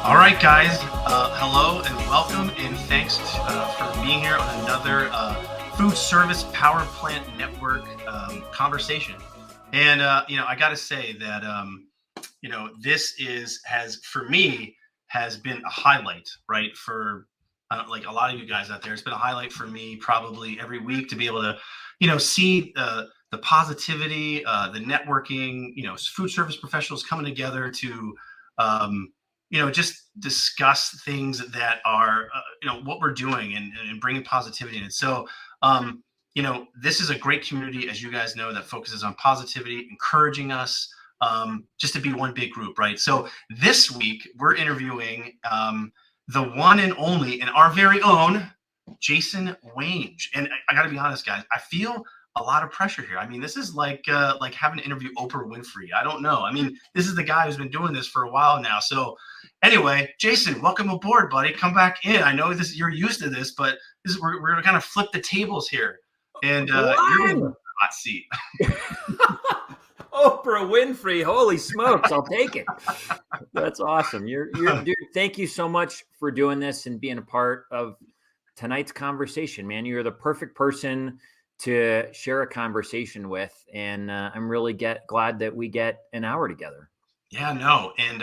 All right, guys. Hello and welcome, and thanks for being here on another Foodservice Powerplant Network conversation. And I got to say that for me has been a highlight, right? For like a lot of you guys out there, it's been a highlight for me probably every week to be able to, see the positivity, the networking, food service professionals coming together to um, just discuss things that are, what we're doing and bringing positivity in it. So, this is a great community, as you guys know, that focuses on positivity, encouraging us just to be one big group, right? So this week we're interviewing the one and only and our very own Jason Wange. And I got to be honest, guys, I feel a lot of pressure here. I mean, this is like having to interview Oprah Winfrey. I don't know. I mean, this is the guy who's been doing this for a while now. So anyway, Jason, welcome aboard, buddy. Come back in. I know you're used to this, but we're going to kind of flip the tables here. And you're in the hot seat. Oprah Winfrey, holy smokes, I'll take it. That's awesome. You're dude, thank you so much for doing this and being a part of tonight's conversation, man. You're the perfect person to share a conversation with, and I'm really glad that we get an hour together. Yeah, no. And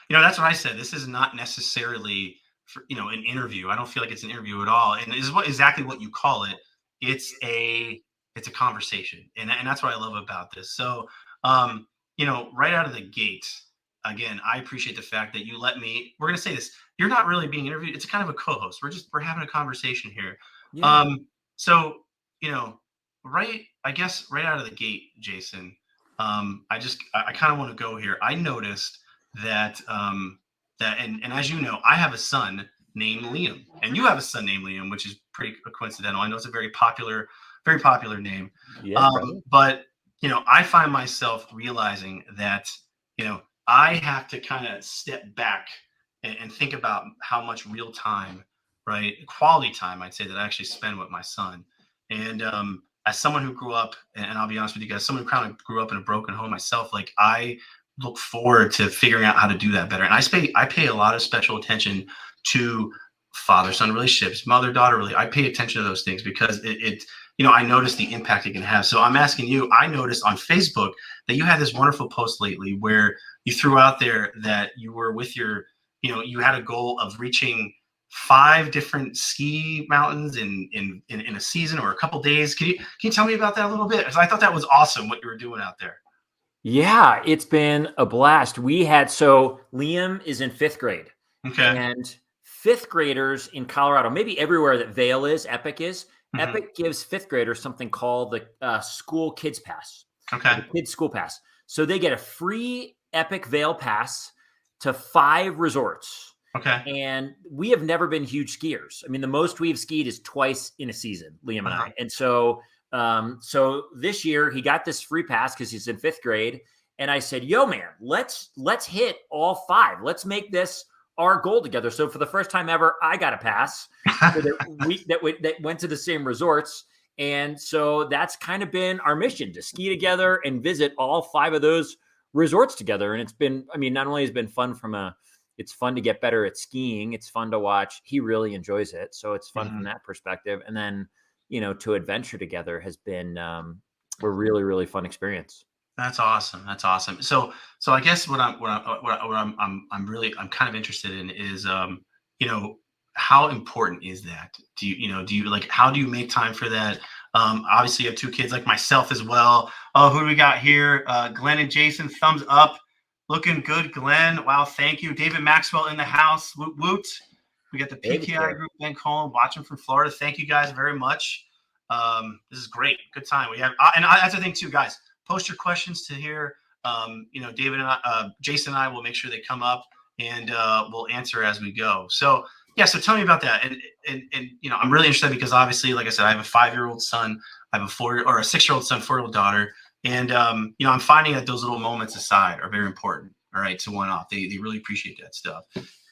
that's what I said. This is not necessarily an interview. I don't feel like it's an interview at all. And this is exactly what you call it. It's a conversation. And that's what I love about this. So right out of the gate, again, I appreciate the fact that you let me, we're going to say this, you're not really being interviewed. It's kind of a co-host. We're having a conversation here. Yeah. So, right out of the gate, Jason, I kind of want to go here. I noticed that, and as you know, I have a son named Liam, and you have a son named Liam, which is pretty coincidental. I know it's a very popular name. Yeah, but I find myself realizing that, I have to kind of step back and think about how much real time, right? Quality time, I'd say, that I actually spend with my son. And as someone who grew up, and I'll be honest with you guys, someone who kind of grew up in a broken home myself, like I look forward to figuring out how to do that better. And I pay a lot of special attention to father-son relationships, mother-daughter really. I pay attention to those things because it I noticed the impact it can have. So I'm asking you, I noticed on Facebook that you had this wonderful post lately where you threw out there that you were with your, you had a goal of reaching 5 different ski mountains in a season or a couple days. Can you tell me about that a little bit? Because I thought that was awesome what you were doing out there. Yeah, it's been a blast. So Liam is in 5th grade. Okay. And 5th graders in Colorado, maybe everywhere that Vail is, Epic is, Epic gives 5th graders something called the school kids pass. Okay. The kids school pass. So they get a free Epic Vail pass to 5 resorts. Okay. And we have never been huge skiers. I mean, the most we've skied is twice in a season, Liam and I. And so this year he got this free pass because he's in 5th grade. And I said, yo, man, let's hit all 5. Let's make this our goal together. So for the first time ever, I got a pass that went to the same resorts. And so that's kind of been our mission, to ski together and visit all 5 of those resorts together. And it's been, not only has it been fun it's fun to get better at skiing. It's fun to watch. He really enjoys it. So it's fun from that perspective. And then, to adventure together has been a really, really fun experience. That's awesome. That's awesome. So I guess what I'm kind of interested in is, how important is that? Do you like, how do you make time for that? Obviously you have 2 kids like myself as well. Oh, who do we got here? Glenn and Jason, thumbs up. Looking good, Glenn. Wow. Thank you. David Maxwell in the house. Woot woot. We got the PKI group, Ben Cohen watching from Florida. Thank you guys very much. This is great. Good time. We have, that's the thing too, guys. Post your questions to here. David and Jason and I will make sure they come up, and we'll answer as we go. So yeah, so tell me about that. And I'm really interested because obviously, like I said, I have a 5-year-old son, I have a 6-year-old son, 4-year-old daughter, and I'm finding that those little moments aside are very important. All right, to one off, they really appreciate that stuff.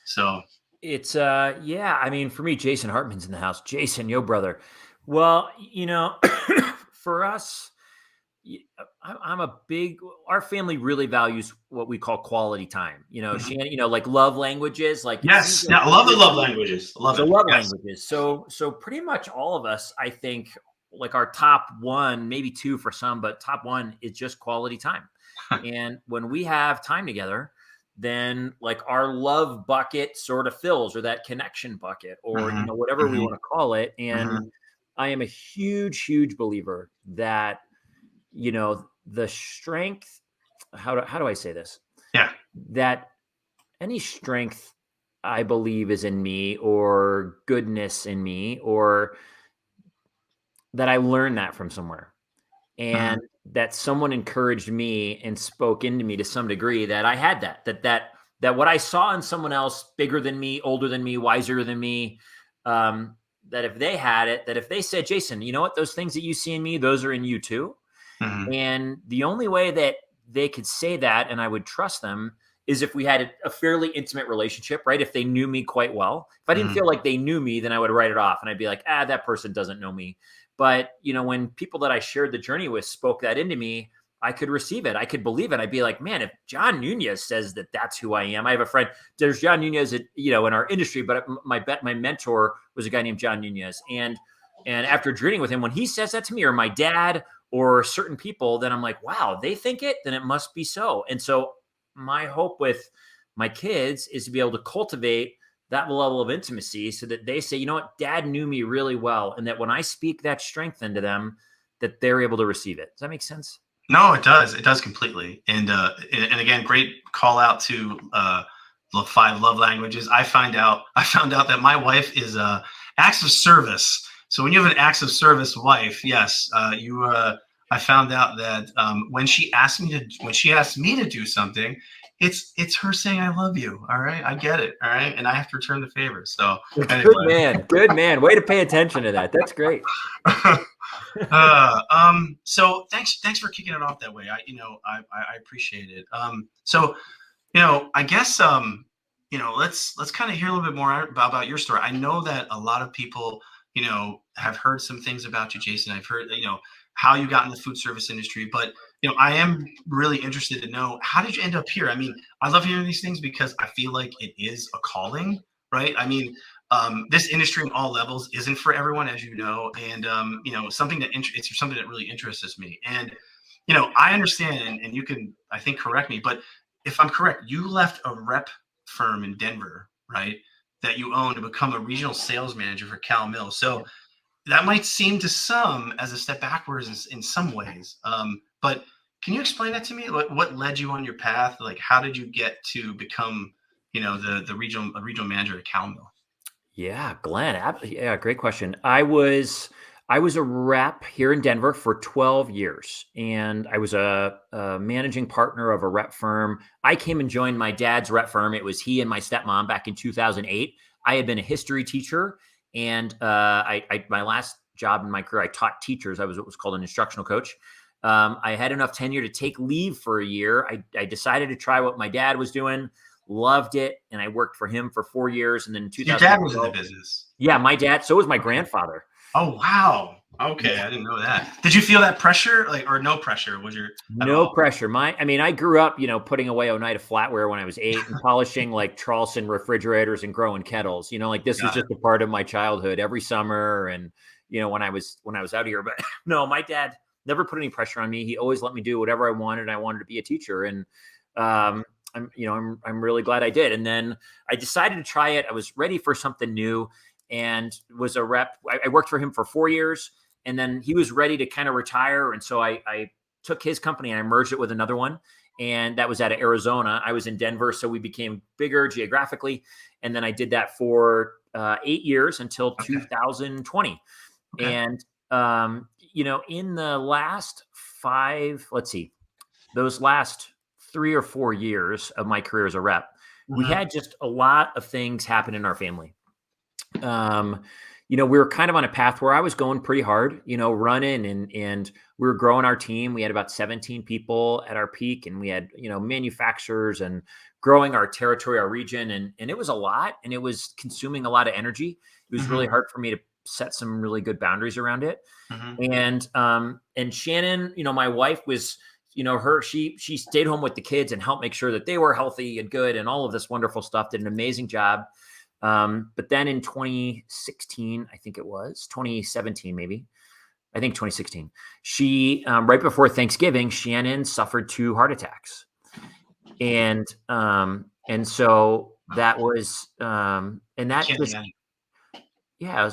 So it's for me, Jason Hartman's in the house. Jason, yo brother. Well, for us, I'm a big, our family really values what we call quality time. Mhm. Like love languages, like it seems Yes. like Now, I love the love languages. I love the it. love Yes. languages. So pretty much all of us, I think, like our top one, maybe two for some, but top one is just quality time. And when we have time together, then like our love bucket sort of fills, or that connection bucket, or Hmm. whatever we Hmm. want to call it. And Hmm. I am a huge, huge believer that the strength. How do I say this? Yeah. That any strength I believe is in me, or goodness in me, or that I learned that from somewhere, Hmm. and that someone encouraged me and spoke into me to some degree, that I had that what I saw in someone else bigger than me, older than me, wiser than me, um, that if they had it, that if they said, Jason, you know what, those things that you see in me, those are in you too. Hmm. And the only way that they could say that and I would trust them is if we had a fairly intimate relationship, right? If they knew me quite well. If I didn't Hmm. feel like they knew me, then I would write it off and I'd be like, that person doesn't know me. But, when people that I shared the journey with spoke that into me, I could receive it. I could believe it. I'd be like, man, if John Nunez says that that's who I am. I have a friend, there's John Nunez, in our industry, but my mentor was a guy named John Nunez. And after journeying with him, when he says that to me, or my dad, or certain people, then I'm like, wow, they think it, then it must be so. And so my hope with my kids is to be able to cultivate that level of intimacy, so that they say, you know what, dad knew me really well. And that when I speak that strength into them, that they're able to receive it. Does that make sense? No, it does. It does completely. And again, great call out to the 5 love languages. I found out that my wife is acts of service. So when you have an acts of service wife, yes, you. I found out that when she asks me to do something, it's her saying I love you. All right, I get it. All right, and I have to return the favor. So Good anyway. man. Good man. Way to pay attention to that. That's great. So thanks for kicking it off that way. I appreciate it. So I guess let's kind of hear a little bit more about your story. I know that a lot of people have heard some things about you, Jason. I've heard how you got in the food service industry, but I am really interested to know, how did you end up here? I mean, I love hearing these things because I feel like it is a calling, right? I mean, this industry on all levels isn't for everyone, as you know, and it's something that really interests me. And I understand, and you can, I think, correct me, but if I'm correct, you left a rep firm in Denver, right, that you own, to become a regional sales manager for Cal Mills. So that might seem to some as a step backwards in some ways. But can you explain that to me? What led you on your path? Like, how did you get to become, the regional manager at Cal Mill? Yeah, Glenn. Yeah, great question. I was a rep here in Denver for 12 years, and I was a managing partner of a rep firm. I came and joined my dad's rep firm. It was he and my stepmom back in 2008. I had been a history teacher, and my last job in my career, I taught teachers. I was what was called an instructional coach. I had enough tenure to take leave for a year. I decided to try what my dad was doing, loved it, and I worked for him for 4 years. And then in Your dad was in the 2012, business. yeah, my dad. So was my Okay. grandfather. Oh wow. Okay, I didn't know that. Did you feel that pressure, like, or no pressure? Was your at No all? pressure. I grew up, putting away Oneida flatware when I was 8 and polishing like Charleston refrigerators and growing kettles. Like this was Got it. just a part of my childhood every summer. And when I was out here, but no, my dad never put any pressure on me. He always let me do whatever I wanted. I wanted to be a teacher, and I'm really glad I did. And then I decided to try it. I was ready for something new, and was a rep. I worked for him for 4 years, and then he was ready to kind of retire, and so I took his company and I merged it with another one. And that was out of Arizona. I was in Denver, so we became bigger geographically. And then I did that for 8 years until Okay. 2020. Okay. And in the last those last 3 or 4 years of my career as a rep, we Mhm. had just a lot of things happen in our family. um, we were kind of on a path where I was going pretty hard, running, and we were growing our team. We had about 17 people at our peak, and we had, manufacturers, and growing our territory, our region. And it was a lot, and it was consuming a lot of energy. It was really Mhm. hard for me to set some really good boundaries around it. Mm-hmm. And Shannon, my wife was, she stayed home with the kids and helped make sure that they were healthy and good and all of this wonderful stuff, did an amazing job. But then in 2016, I think it was 2017, maybe, I think 2016, she, right before Thanksgiving, Shannon suffered 2 heart attacks. And so that was, and that just, yeah, it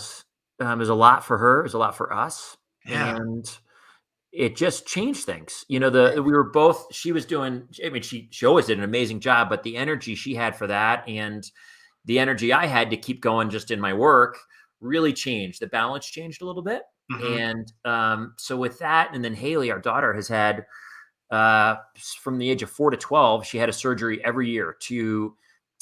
was a lot for her. It was a lot for us. Yeah. And it just changed things. We were both, she was doing, I mean, she always did an amazing job, but the energy she had for that and the energy I had to keep going just in my work really changed. The balance changed a little bit. Mm-hmm. And so with that, and then Haley, our daughter, has had, from the age of 4 to 12, she had a surgery every year to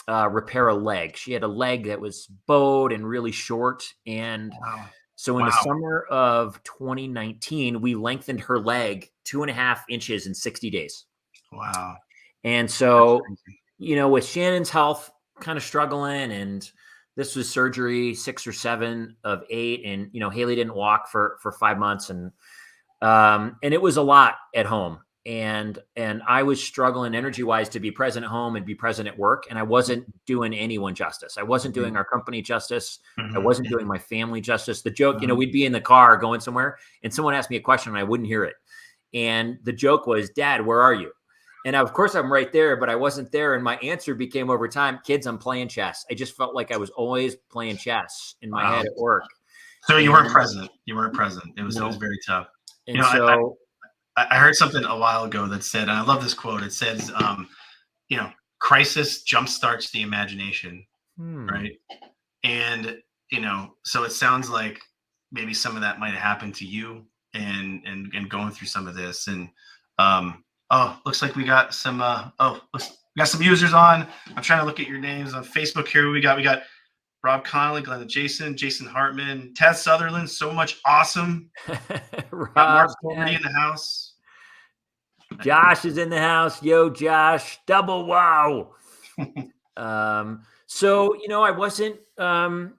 repair a leg. She had a leg that was bowed and really short. And Wow. so in the summer of 2019, we lengthened her leg 2.5 inches in 60 days. Wow. And so, with Shannon's health kind of struggling, and this was surgery 6 or 7 of 8. And, Haley didn't walk for 5 months. And it was a lot at home. And I was struggling energy wise to be present at home and be present at work. And I wasn't doing anyone justice. I wasn't doing our company justice. Mm-hmm. I wasn't doing my family justice. The joke, we'd be in the car going somewhere and someone asked me a question and I wouldn't hear it. And the joke was, Dad, where are you? And of course I'm right there, but I wasn't there. And my answer became over time, kids, I'm playing chess. I just felt like I was always playing chess in my head at work. So you weren't present. You weren't present. It was very tough. And so I heard something a while ago that said, and I love this quote. It says, crisis jumpstarts the imagination, right? And, so it sounds like maybe some of that might have happened to you and going through some of this. And, looks like we got some, we got some users on. I'm trying to look at your names on Facebook here. We got Rob Connolly, Glenda Jason Hartman, Taz Sutherland, so much awesome. Rob, Mark Fogarty in the house. Josh is in the house. Yo, Josh, double wow. So, I wasn't, and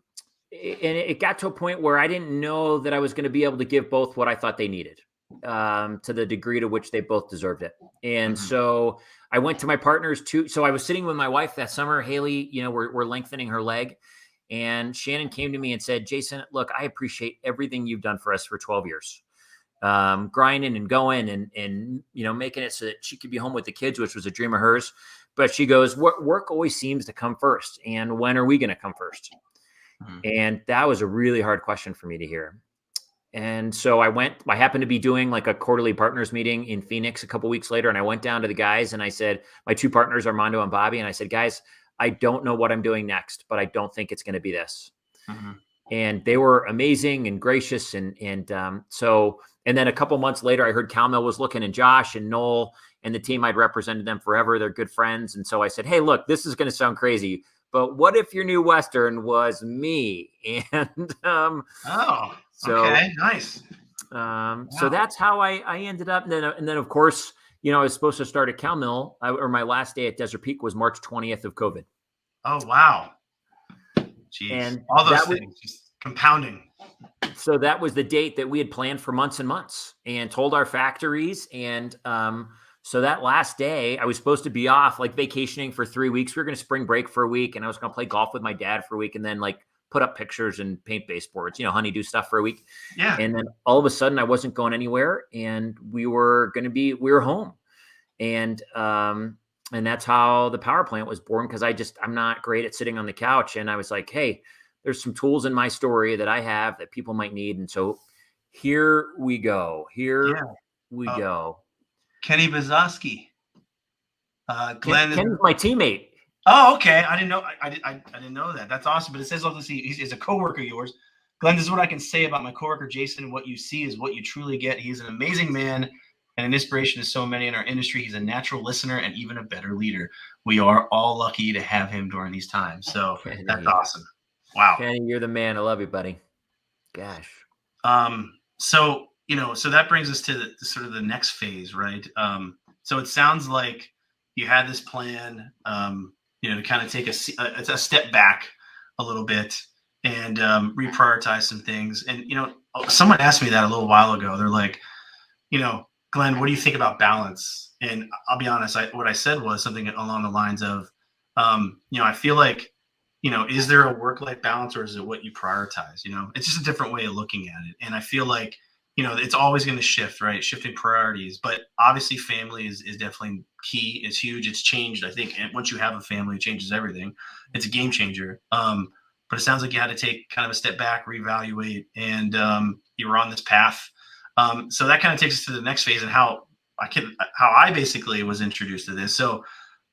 it got to a point where I didn't know that I was going to be able to give both what I thought they needed, to the degree to which they both deserved it. And so I went to my partners too. So I was sitting with my wife that summer, Haley, we're lengthening her leg. And Shannon came to me and said, Jason, look, I appreciate everything you've done for us for 12 years. Grinding and going and making it so that she could be home with the kids, which was a dream of hers. But she goes, work always seems to come first. And when are we going to come first? And that was a really hard question for me to hear. And so I happened to be doing like a quarterly partners meeting in Phoenix a couple of weeks later. And I went down to the guys and I said, my 2 partners, Armando and Bobby. And I said, guys, I don't know what I'm doing next, but I don't think it's going to be this. And they were amazing and gracious. And then a couple months later, I heard Calmel was looking, and Josh and Noel and the team, I'd represented them forever. They're good friends. And so I said, hey, look, this is going to sound crazy, but what if your new Western was me? And okay, nice. So that's how I ended up. And then of course, I was supposed to start at Calmel, or my last day at Desert Peak was March 20th of COVID. Oh, wow. Jeez. And all those things just compounding. So that was the date that we had planned for months and months and told our factories. And so that last day I was supposed to be off, like vacationing for 3 weeks. We were going to spring break for a week and I was going to play golf with my dad for a week and then like put up pictures and paint baseboards, honeydew stuff for a week. Yeah. And then all of a sudden I wasn't going anywhere and we were home. And that's how the power plant was born. Cause I'm not great at sitting on the couch. And I was like, hey, there's some tools in my story that I have that people might need. And so here we go. We go. Kenny Bazowski. Glenn Kenny's my teammate. Oh, okay. I didn't know. I didn't know that. That's awesome. But it says obviously he's a coworker of yours. Glenn, this is what I can say about my coworker Jason. What you see is what you truly get. He's an amazing man and an inspiration to so many in our industry. He's a natural listener and even a better leader. We are all lucky to have him during these times. So Kenny, that's awesome. Wow. Kenny, you're the man. I love you, buddy. Gosh. So that brings us to the sort of the next phase, right? So it sounds like you had this plan, to kind of take a step back a little bit and reprioritize some things. And someone asked me that a little while ago. They're like, Glenn, what do you think about balance? And I'll be honest, what I said was something along the lines of, I feel like, is there a work-life balance, or is it what you prioritize? It's just a different way of looking at it. And I feel like, it's always going to shift, right? Shifting priorities. But obviously family is definitely key. It's huge. It's changed, I think. And once you have a family, it changes everything. It's a game changer. But it sounds like you had to take kind of a step back, reevaluate, and you were on this path. So that kind of takes us to the next phase and how I basically was introduced to this. So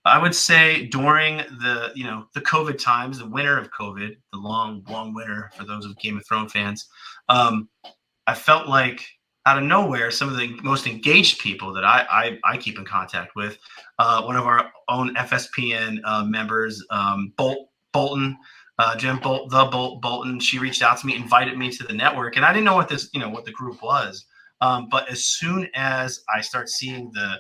I would say during the COVID times, the winter of COVID, the long winter for those of Game of Thrones fans, I felt like out of nowhere, some of the most engaged people that I keep in contact with, one of our own FSPN members, Bolton, Jen Bolton, she reached out to me, invited me to the network, and I didn't know what the group was. But as soon as I start seeing the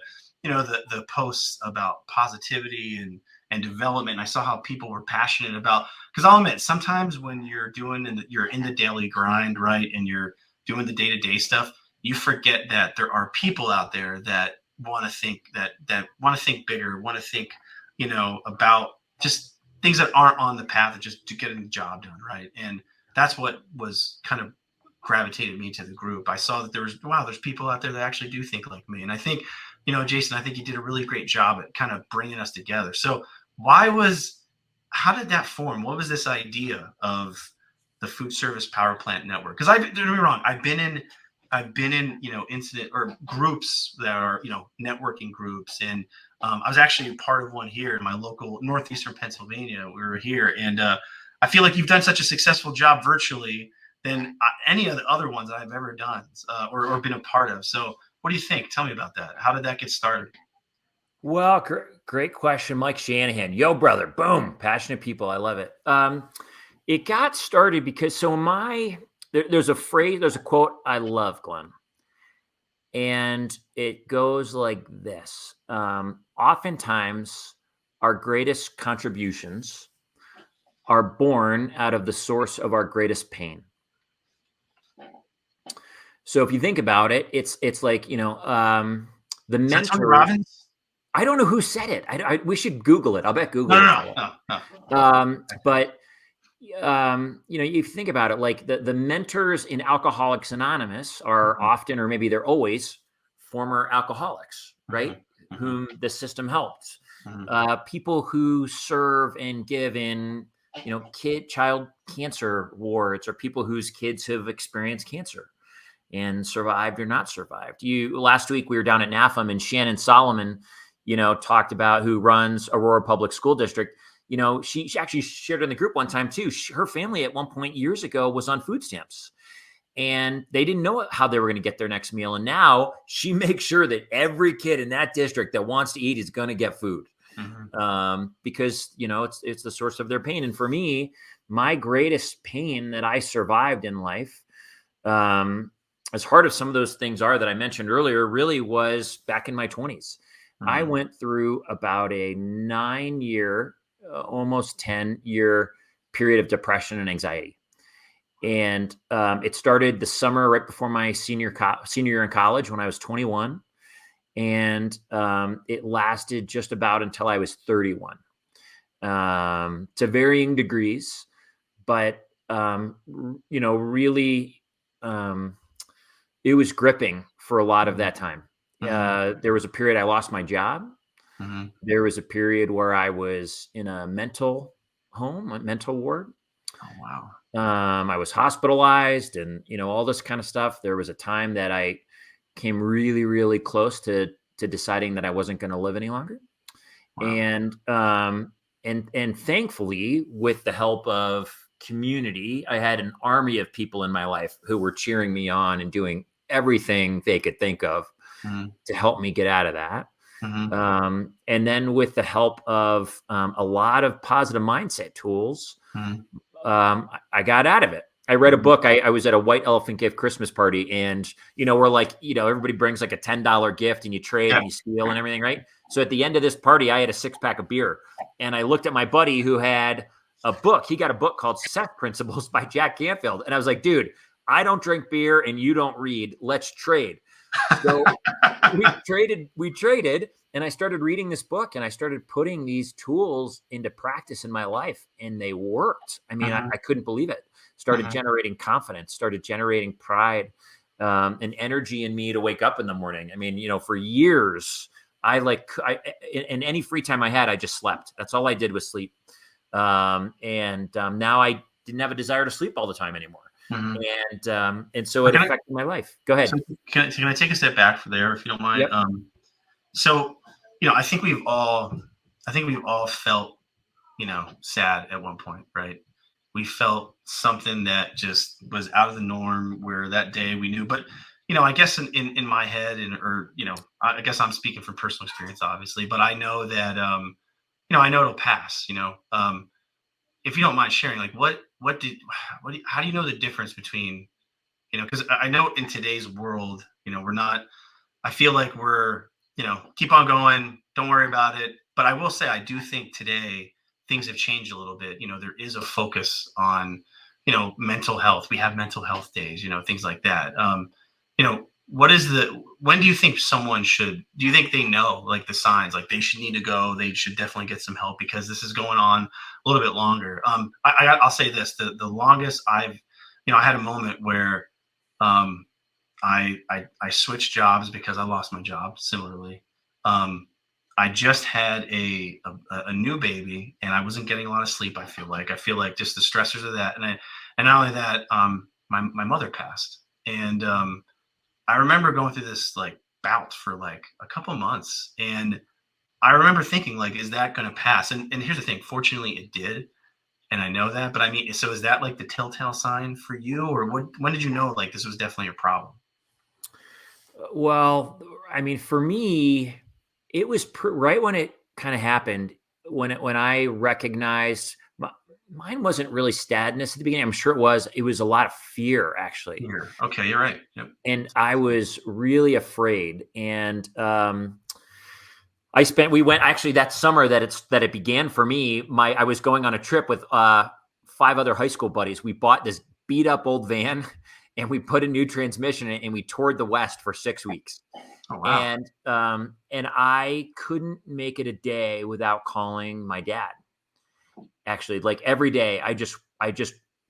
posts about positivity and development, I saw how people were passionate about. Because I'll admit, sometimes when you're you're in the daily grind, right, and you're doing the day-to-day stuff, you forget that there are people out there that want to think bigger, want to think, about just things that aren't on the path of just to getting the job done, right? And that's what was kind of gravitated me to the group. I saw that there's people out there that actually do think like me. And I think, Jason, I think you did a really great job at kind of bringing us together. So how did that form? What was this idea of the Foodservice Powerplant Network? Because don't get me wrong, I've been in incident or groups that are networking groups, and I was actually a part of one here in my local northeastern Pennsylvania. We were here, and I feel like you've done such a successful job virtually than any of the other ones that I've ever done or been a part of. So what do you think? Tell me about that. How did that get started? Well, great question, Mike Shanahan. Yo, brother, boom, passionate people. I love it. It got started because there's a quote I love, Glenn, and it goes like this. Oftentimes, our greatest contributions are born out of the source of our greatest pain. So if you think about it, it's like, the mentor. Tony Robbins? I don't know who said it. We should Google it. I'll bet Google. No. But you think about it, like the mentors in Alcoholics Anonymous are often, or maybe they're always, former alcoholics, right? Mm-hmm. Whom the system helped. Mm-hmm. People who serve and give in, child cancer wards, or people whose kids have experienced cancer and survived or not survived. Last week we were down at NAFM, and Shannon Solomon, talked about, who runs Aurora Public School District. She actually shared in the group one time too. Her family at one point years ago was on food stamps, and they didn't know how they were going to get their next meal. And now she makes sure that every kid in that district that wants to eat is going to get food. Mm-hmm. Because, it's the source of their pain. And for me, my greatest pain that I survived in life, as hard as some of those things are that I mentioned earlier, really was back in my 20s. Mm-hmm. I went through about a 9-year, almost 10-year period of depression and anxiety. And it started the summer right before my senior year in college, when I was 21. And it lasted just about until I was 31, to varying degrees. But, really, it was gripping for a lot of that time. There was a period I lost my job. Mm-hmm. There was a period where I was in a mental ward. Oh, wow. I was hospitalized and, all this kind of stuff. There was a time that I came really, really close to deciding that I wasn't going to live any longer. Wow. And thankfully, with the help of community, I had an army of people in my life who were cheering me on and doing everything they could think of to help me get out of that. Mm-hmm. And then with the help of a lot of positive mindset tools, I got out of it. I read a book. I was at a White Elephant Gift Christmas party, and, we're like, everybody brings like a $10 gift, and you trade and you steal and everything, right? So at the end of this party, I had a 6-pack of beer, and I looked at my buddy who had a book. He got a book called Success Principles by Jack Canfield. And I was like, dude, I don't drink beer and you don't read. Let's trade. So we traded, and I started reading this book, and I started putting these tools into practice in my life, and they worked. I mean, I couldn't believe it. Started generating confidence, started generating pride, and energy in me to wake up in the morning. I mean, for years, in any free time I had, I just slept. That's all I did was sleep. Now I didn't have a desire to sleep all the time anymore. And so it affected my life. Go ahead. So can I take a step back for there, if you don't mind? Yep. So, I think we've all felt, sad at one point, right? We felt something that just was out of the norm, where that day we knew, but, I guess in my head, I guess I'm speaking from personal experience, obviously, but I know that, I know it'll pass, if you don't mind sharing, like how do you know the difference between, because I know in today's world, I feel like we're, keep on going, don't worry about it. But I will say, I do think today things have changed a little bit. There is a focus on, mental health. We have mental health days, things like that. When do you think do you think they know, like, the signs, like they should need to go, they should definitely get some help because this is going on a little bit longer? I'll say this, the longest I had a moment where, I switched jobs because I lost my job. Similarly, I just had a new baby, and I wasn't getting a lot of sleep. I feel like just the stressors of that, and not only that, my mother passed, and I remember going through this, like, bout for like a couple months, and I remember thinking, like, is that going to pass? And here's the thing: fortunately, it did. And I know that, but I mean, so is that like the telltale sign for you, or when did you know, like, this was definitely a problem? Well, I mean, for me, it was right when it kind of happened, when I recognized mine wasn't really sadness at the beginning. I'm sure it was. It was a lot of fear, actually. Here. Okay, you're right. Yep. And I was really afraid. And we went, actually, that summer that it began for me. I was going on a trip with 5 other high school buddies. We bought this beat up old van, and we put a new transmission in it, and we toured the West for 6 weeks. Oh, wow. And I couldn't make it a day without calling my dad. Actually, like, every day I just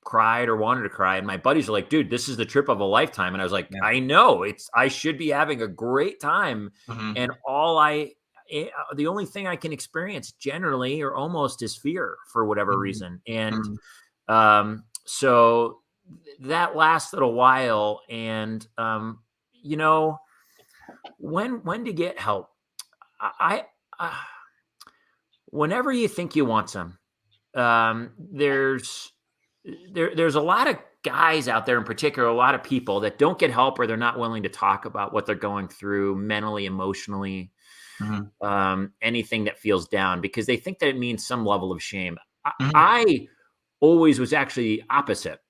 cried or wanted to cry. And my buddies are like, dude, this is the trip of a lifetime. And I was like, Yeah. I know, I should be having a great time. And the only thing I can experience generally or almost is fear for whatever reason. And so that lasted a while. And when to get help, I whenever you think you want some, there's a lot of guys out there, in particular, a lot of people that don't get help, or they're not willing to talk about what they're going through mentally, emotionally, anything that feels down, because they think that it means some level of shame. I always was actually opposite.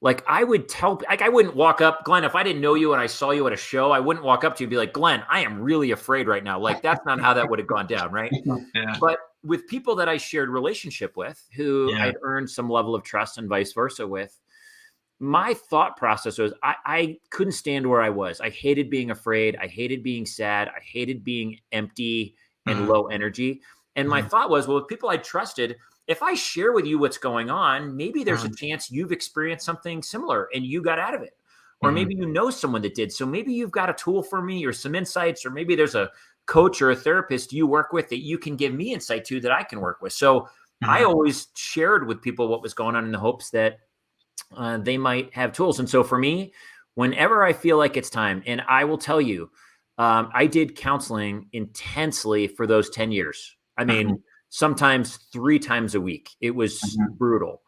Like, I would I wouldn't walk up, Glenn, if I didn't know you and I saw you at a show, I wouldn't walk up to you and be like, Glenn, I am really afraid right now. Like, that's not how that would have gone down, right? Yeah. But with people that I shared relationship with, who I'd earned some level of trust and vice versa with, my thought process was I couldn't stand where I was. I hated being afraid. I hated being sad. I hated being empty and low energy. And my thought was, well, with people I trusted, if I share with you what's going on, maybe there's a chance you've experienced something similar and you got out of it. Or maybe you know someone that did. So maybe you've got a tool for me or some insights, or maybe there's a coach or a therapist you work with that you can give me insight to that I can work with. So I always shared with people what was going on in the hopes that they might have tools. And so for me, whenever I feel like it's time, and I will tell you, I did counseling intensely for those 10 years. I mean, sometimes 3 times a week. It was brutal.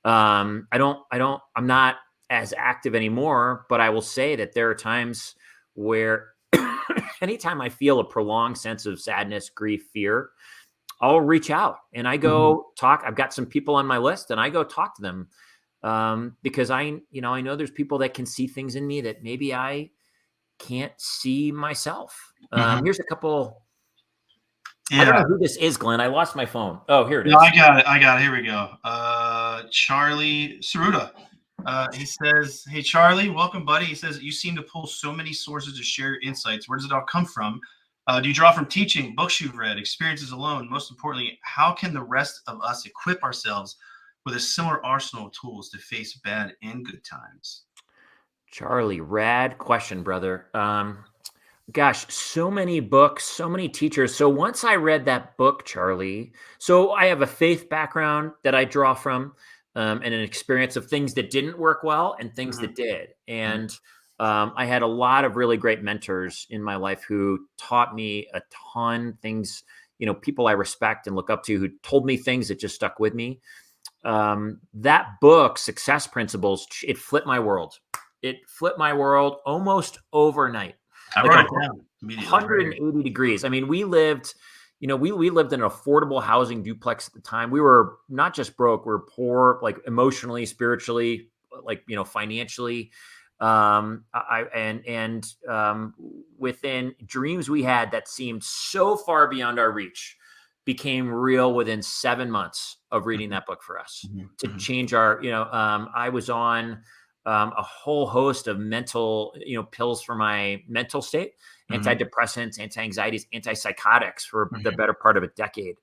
I'm not as active anymore, but I will say that there are times where anytime I feel a prolonged sense of sadness, grief, fear, I'll reach out and I go talk. I've got some people on my list and I go talk to them. Because I know there's people that can see things in me that maybe I can't see myself. Here's a couple I don't know Yeah. who this is, Glenn. I lost my phone. Oh, here it No, is. I got it. I got it. Here we go. Charlie Saruda. He says, "Hey Charlie, welcome, buddy." He says, "You seem to pull so many sources to share your insights. Where does it all come from? Do you draw from teaching, books you've read, experiences alone? Most importantly, how can the rest of us equip ourselves with a similar arsenal of tools to face bad and good times?" Charlie, rad question, brother. Gosh, so many books, so many teachers. So once I read that book, Charlie, so I have a faith background that I draw from, and an experience of things that didn't work well and things Mm-hmm. that did. Mm-hmm. And I had a lot of really great mentors in my life who taught me a ton things, people I respect and look up to who told me things that just stuck with me. That book, Success Principles, it flipped my world. It flipped my world almost overnight. I Like wrote it down immediately. Right here. 180 degrees. I mean, we lived, we lived in an affordable housing duplex at the time. We were not just broke, we were poor, like emotionally, spiritually, like, financially. Within dreams we had that seemed so far beyond our reach became real within 7 months of reading Mm-hmm. that book for us to Mm-hmm. change our, I was on a whole host of mental, pills for my mental state, Mm-hmm. antidepressants, anti-anxieties, antipsychotics for the Mm-hmm. better part of a decade.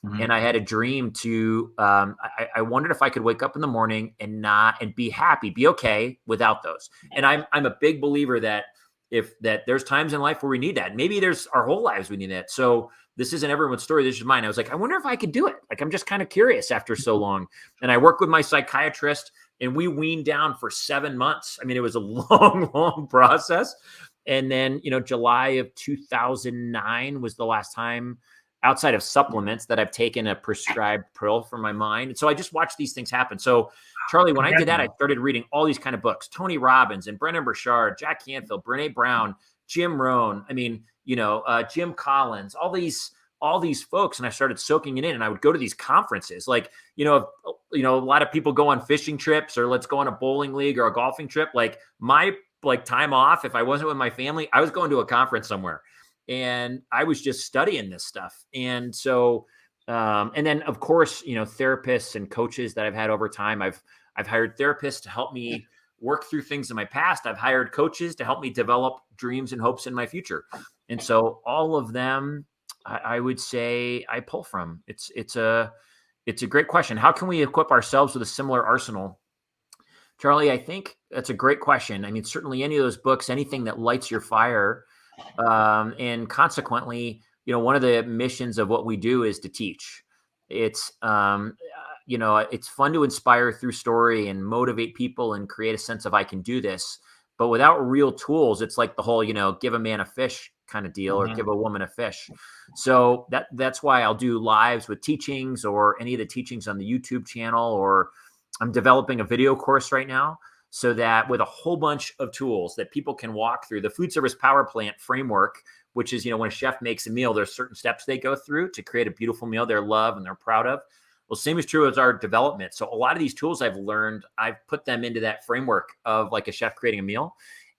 Mm-hmm. And I had a dream to, I wondered if I could wake up in the morning and be happy, be okay without those. And I'm a big believer that there's times in life where we need that. Maybe there's our whole lives we need that. So this isn't everyone's story. This is mine. I was like, I wonder if I could do it. Like, I'm just kind of curious after so long. And I worked with my psychiatrist and we weaned down for 7 months. I mean, it was a long, long process. And then, July of 2009 was the last time outside of supplements that I've taken a prescribed pill for my mind. And so I just watched these things happen. So Charlie, when I did that, I started reading all these kind of books, Tony Robbins and Brennan Burchard, Jack Canfield, Brene Brown, Jim Rohn. I mean, Jim Collins, all these folks. And I started soaking it in, and I would go to these conferences. Like, a lot of people go on fishing trips, or let's go on a bowling league or a golfing trip. Like my time off, if I wasn't with my family, I was going to a conference somewhere. And I was just studying this stuff. And so, and then of course, therapists and coaches that I've had over time, I've hired therapists to help me work through things in my past. I've hired coaches to help me develop dreams and hopes in my future. And so all of them, I would say I pull from. It's a great question. How can we equip ourselves with a similar arsenal? Charlie, I think that's a great question. I mean, certainly any of those books, anything that lights your fire, and consequently, one of the missions of what we do is to teach. It's, it's fun to inspire through story and motivate people and create a sense of I can do this. But without real tools, it's like the whole, give a man a fish kind of deal, or give a woman a fish. So that's why I'll do lives with teachings, or any of the teachings on the YouTube channel, or I'm developing a video course right now, so that with a whole bunch of tools that people can walk through the Foodservice Powerplant framework, which is, when a chef makes a meal, there's certain steps they go through to create a beautiful meal they love and they're proud of. Well, same is true as our development. So a lot of these tools I've learned, I've put them into that framework of like a chef creating a meal.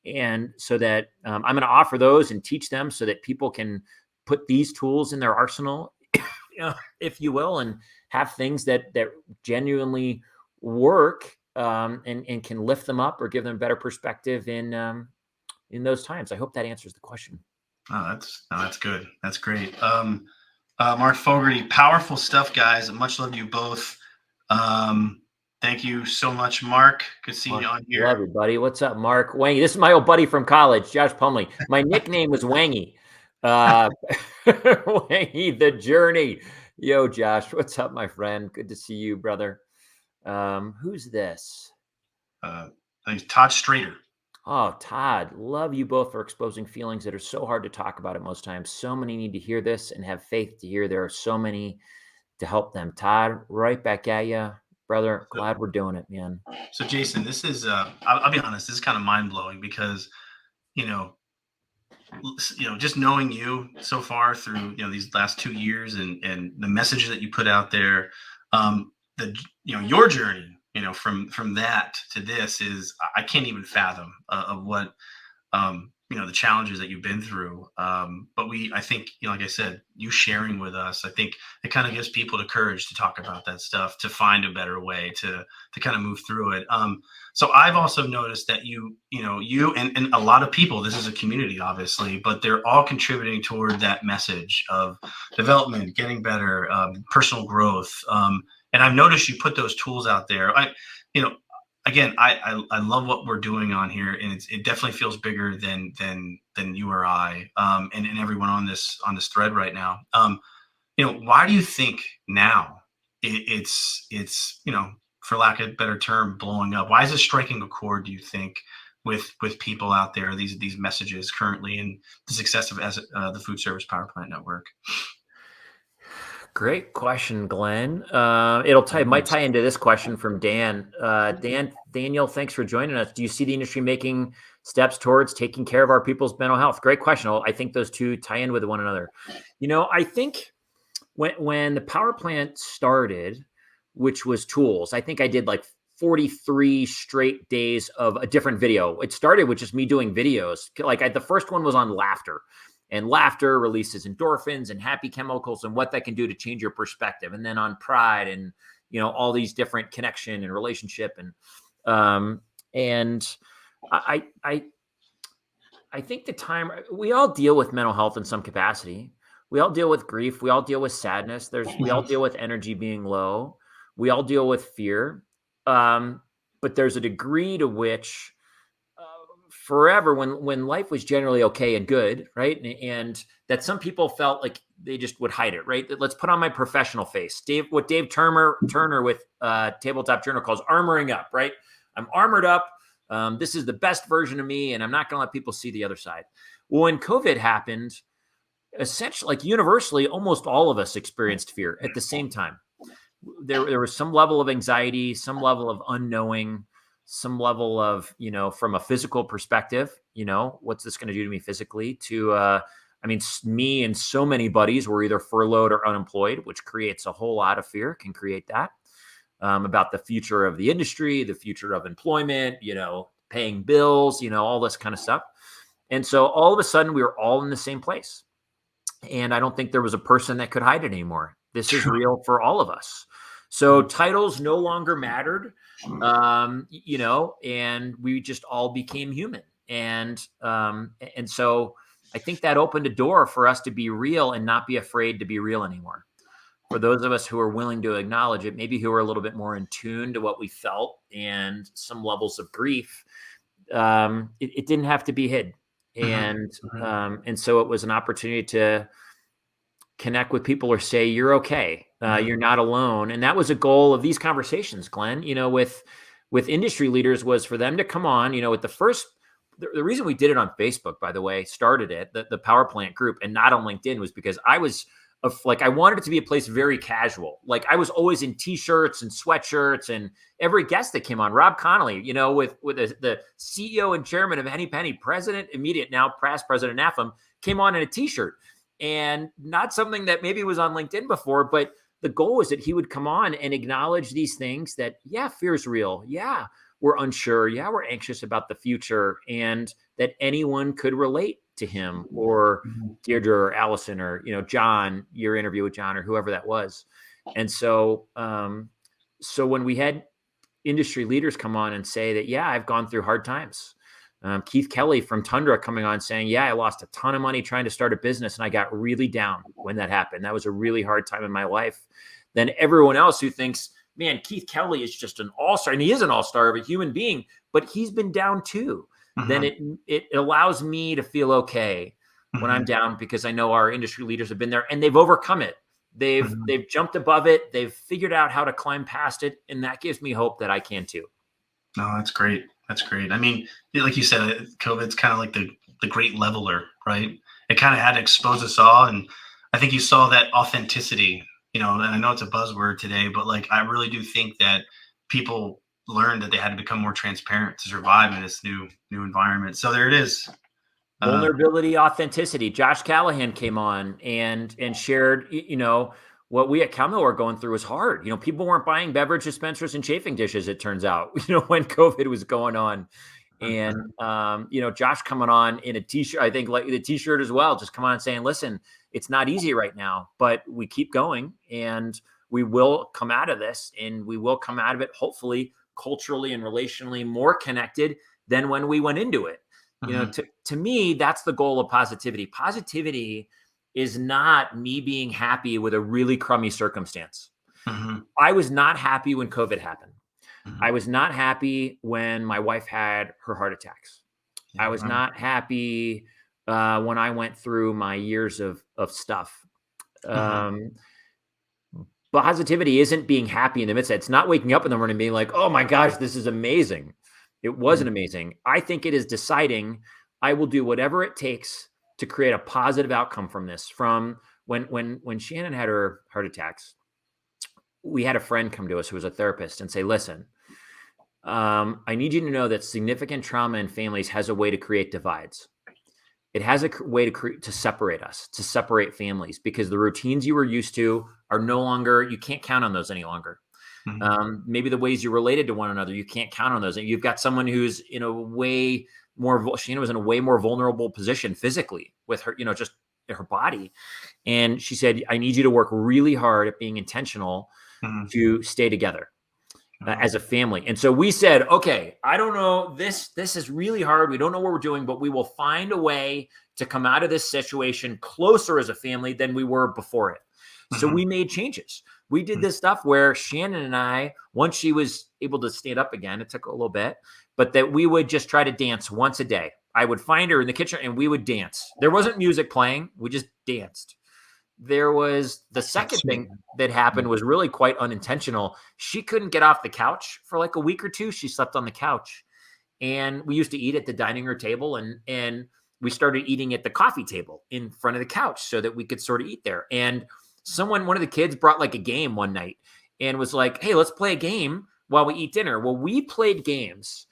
And so that I'm going to offer those and teach them so that people can put these tools in their arsenal, if you will, and have things that genuinely work, and can lift them up or give them better perspective in those times. I hope that answers the question. Oh, that's good. That's great. Mark Fogarty, powerful stuff, guys. Much love to you both. Thank you so much, Mark. Good seeing you on here. Love you, buddy. What's up, Mark? Wangy. This is my old buddy from college, Josh Pumley. My nickname was Wangy. Wangy, the journey. Yo, Josh, what's up, my friend? Good to see you, brother. Who's this? Todd Strader. Oh, Todd, love you both for exposing feelings that are so hard to talk about at most times. So many need to hear this and have faith to hear there are so many to help them. Todd, right back at you, brother. Glad we're doing it, man. So, Jason, this is, I'll be honest, this is kind of mind blowing because, just knowing you so far through, these last 2 years and the message that you put out there, your journey, from that to this is, I can't even fathom of what, the challenges that you've been through. But I think, like I said, you sharing with us, I think it kind of gives people the courage to talk about that stuff, to find a better way to kind of move through it. So I've also noticed that you and a lot of people, this is a community, obviously, but they're all contributing toward that message of development, getting better, personal growth. And I've noticed you put those tools out there. You know, Again, I love what we're doing on here, and it definitely feels bigger than you or I, and everyone on this thread right now. Why do you think now it's for lack of a better term, blowing up? Why is it striking a chord, do you think, with people out there, these messages currently, and the success of the Foodservice Powerplant Network? Great question, Glenn. Might tie into this question from Dan. Daniel, thanks for joining us. Do you see the industry making steps towards taking care of our people's mental health? Great question. I think those two tie in with one another. I think when the power plant started, which was tools, I think I did like 43 straight days of a different video. It started with just me doing videos. The first one was on laughter. And laughter releases endorphins and happy chemicals and what that can do to change your perspective. And then on pride and, all these different connection and relationship. And I think we all deal with mental health in some capacity. We all deal with grief. We all deal with sadness. We all deal with energy being low. We all deal with fear. But there's a degree to which forever when life was generally okay and good, right? And that some people felt like they just would hide it, right? Let's put on my professional face. What Dave Turner with Tabletop Journal calls armoring up, right? I'm armored up. This is the best version of me, and I'm not going to let people see the other side. Well, when COVID happened, essentially, universally, almost all of us experienced fear at the same time. There was some level of anxiety, some level of unknowing, some level of, from a physical perspective, what's this going to do to me physically, to, me and so many buddies were either furloughed or unemployed, which creates a whole lot of fear, can create that, about the future of the industry, the future of employment, paying bills, all this kind of stuff. And so all of a sudden we were all in the same place. And I don't think there was a person that could hide it anymore. This is real for all of us. So titles no longer mattered. And we just all became human. And so I think that opened a door for us to be real and not be afraid to be real anymore. For those of us who are willing to acknowledge it, maybe who are a little bit more in tune to what we felt and some levels of grief, it didn't have to be hid. And so it was an opportunity to connect with people or say, you're okay. You're not alone. And that was a goal of these conversations, Glenn, with industry leaders, was for them to come on, with the reason we did it on Facebook, by the way, started it, the Power Plant group, and not on LinkedIn, was because I wanted it to be a place very casual. I was always in t-shirts and sweatshirts, and every guest that came on, Rob Connolly, with the CEO and chairman of Henny Penny, now past president of NAFM, came on in a t-shirt. And not something that maybe was on LinkedIn before, but the goal was that he would come on and acknowledge these things that, yeah, fear is real. Yeah, we're unsure. Yeah, we're anxious about the future, and that anyone could relate to him or Deirdre or Allison or, John, your interview with John or whoever that was. And so, so when we had industry leaders come on and say that, yeah, I've gone through hard times. Keith Kelly from Tundra coming on saying, yeah, I lost a ton of money trying to start a business, and I got really down when that happened. That was a really hard time in my life. Then everyone else who thinks, man, Keith Kelly is just an all-star, and he is an all-star of a human being, but he's been down too. Then it allows me to feel okay when I'm down, because I know our industry leaders have been there and they've overcome it. They've jumped above it. They've figured out how to climb past it. And that gives me hope that I can too. No, that's great. That's great. I mean, like you said, COVID's kind of like the great leveler, right? It kind of had to expose us all. And I think you saw that authenticity, and I know it's a buzzword today, but I really do think that people learned that they had to become more transparent to survive in this new environment. So there it is. Vulnerability, authenticity. Josh Callahan came on and shared, what we at Calmel were going through was hard. People weren't buying beverage dispensers and chafing dishes, it turns out, when COVID was going on. And, Josh coming on in a t-shirt, I think like the t-shirt as well, just come on and saying, listen, it's not easy right now, but we keep going and we will come out of this, and we will come out of it, hopefully culturally and relationally more connected than when we went into it. To me, that's the goal of positivity. Positivity is not me being happy with a really crummy circumstance. I was not happy when COVID happened. I was not happy when my wife had her heart attacks. I was not happy when I went through my years of stuff. Positivity isn't being happy in the midst of it. It's not waking up in the morning and being like, oh my gosh, this is amazing. It wasn't amazing. I think it is deciding I will do whatever it takes to create a positive outcome from this. From when Shannon had her heart attacks, we had a friend come to us who was a therapist and say, listen, I need you to know that significant trauma in families has a way to create divides. It has a way to separate us, to separate families, because the routines you were used to are no longer, you can't count on those any longer. Maybe the ways you related to one another, you can't count on those. And you've got someone who's in a way more, Shannon was in a way more vulnerable position physically with her, just her body. And she said, I need you to work really hard at being intentional to stay together as a family. And so we said, okay, I don't know, this is really hard. We don't know what we're doing, but we will find a way to come out of this situation closer as a family than we were before it. So we made changes. We did this stuff where Shannon and I, once she was able to stand up again, it took a little bit, but that we would just try to dance once a day. I would find her in the kitchen and we would dance. There wasn't music playing. We just danced. There was the second thing that happened was really quite unintentional. She couldn't get off the couch for like a week or two. She slept on the couch, and we used to eat at the dining room table, and we started eating at the coffee table in front of the couch so that we could sort of eat there. And one of the kids brought like a game one night and was like, hey, let's play a game while we eat dinner. Well, we played games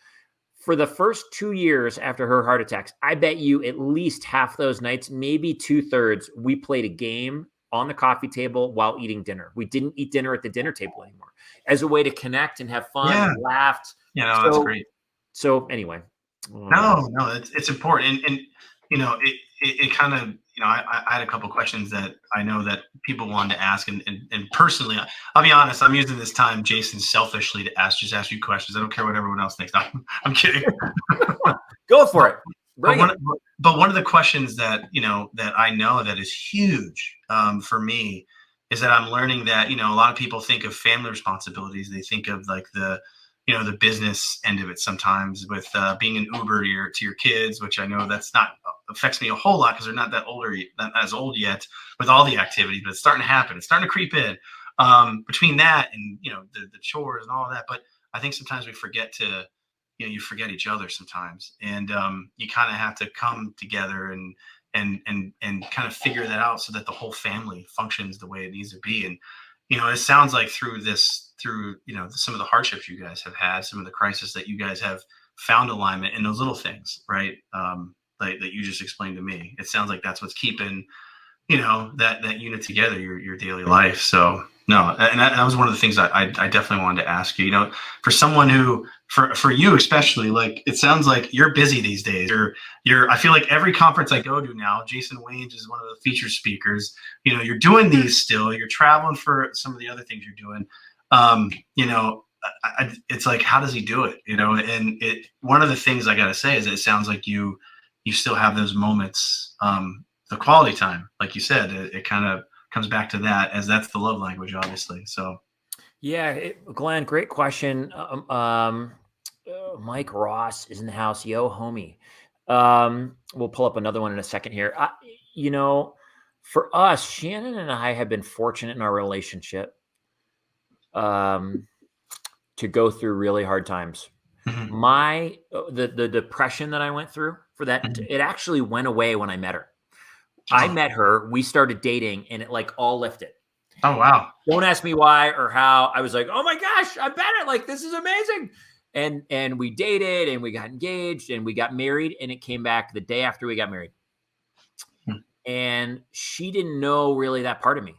for the first 2 years after her heart attacks. I bet you at least half those nights, maybe 2/3, we played a game on the coffee table while eating dinner. We didn't eat dinner at the dinner table anymore as a way to connect and have fun and laughed. That's great. So anyway. No, it's important. And it kind of, I had a couple questions that I know that people wanted to ask. And personally, I'll be honest, I'm using this time, Jason, selfishly to ask you questions. I don't care what everyone else thinks. I'm kidding. Go for it. But one of the questions that, that I know that is huge for me is that I'm learning that, a lot of people think of family responsibilities. They think of like the business end of it sometimes with being an Uber to your kids, which I know that's not affects me a whole lot because they're not not as old yet with all the activities, but it's starting to happen. It's starting to creep in between that and, the chores and all of that. But I think sometimes we forget to, you forget each other sometimes, and you kind of have to come together and kind of figure that out so that the whole family functions the way it needs to be. And, it sounds like through some of the hardships you guys have had, some of the crisis that you guys have found alignment in those little things, right? That you just explained to me. It sounds like that's what's keeping, that unit together, your daily life. So no, and that was one of the things I definitely wanted to ask you, for someone who, for you especially, like, it sounds like you're busy these days. I feel like every conference I go to now, Jason Waynes is one of the featured speakers. You're doing these still, you're traveling for some of the other things you're doing. It's like, how does he do it? And one of the things I got to say is that it sounds like you still have those moments, the quality time, like you said, it kind of comes back to that, as that's the love language, obviously. So. Yeah, Glenn, great question. Mike Ross is in the house. Yo, homie. We'll pull up another one in a second here. For us, Shannon and I have been fortunate in our relationship to go through really hard times. The depression that I went through for that, it actually went away when I met her. I met her, we started dating, and it like all lifted. Oh, wow. Don't ask me why or how. I was like, oh my gosh, I bet it. Like, this is amazing. And we dated and we got engaged and we got married, and it came back the day after we got married. And she didn't know really that part of me.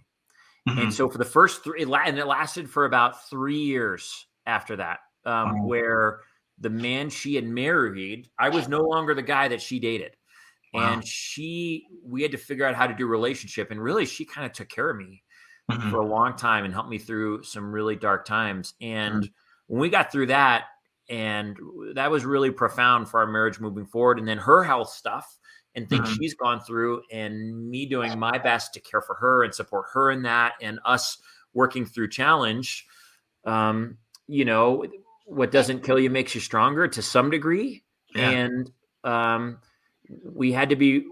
And so for the first and it lasted for about 3 years after that, where the man she had married, I was no longer the guy that she dated. Wow. And we had to figure out how to do a relationship. And really, she kind of took care of me for Mhm. a long time and helped me through some really dark times. And Mhm. when we got through that, and that was really profound for our marriage moving forward. And then her health stuff and things Mhm. she's gone through, and me doing my best to care for her and support her in that, and us working through challenge. Um, you know, what doesn't kill you makes you stronger to some degree. Yeah. And um, we had to be,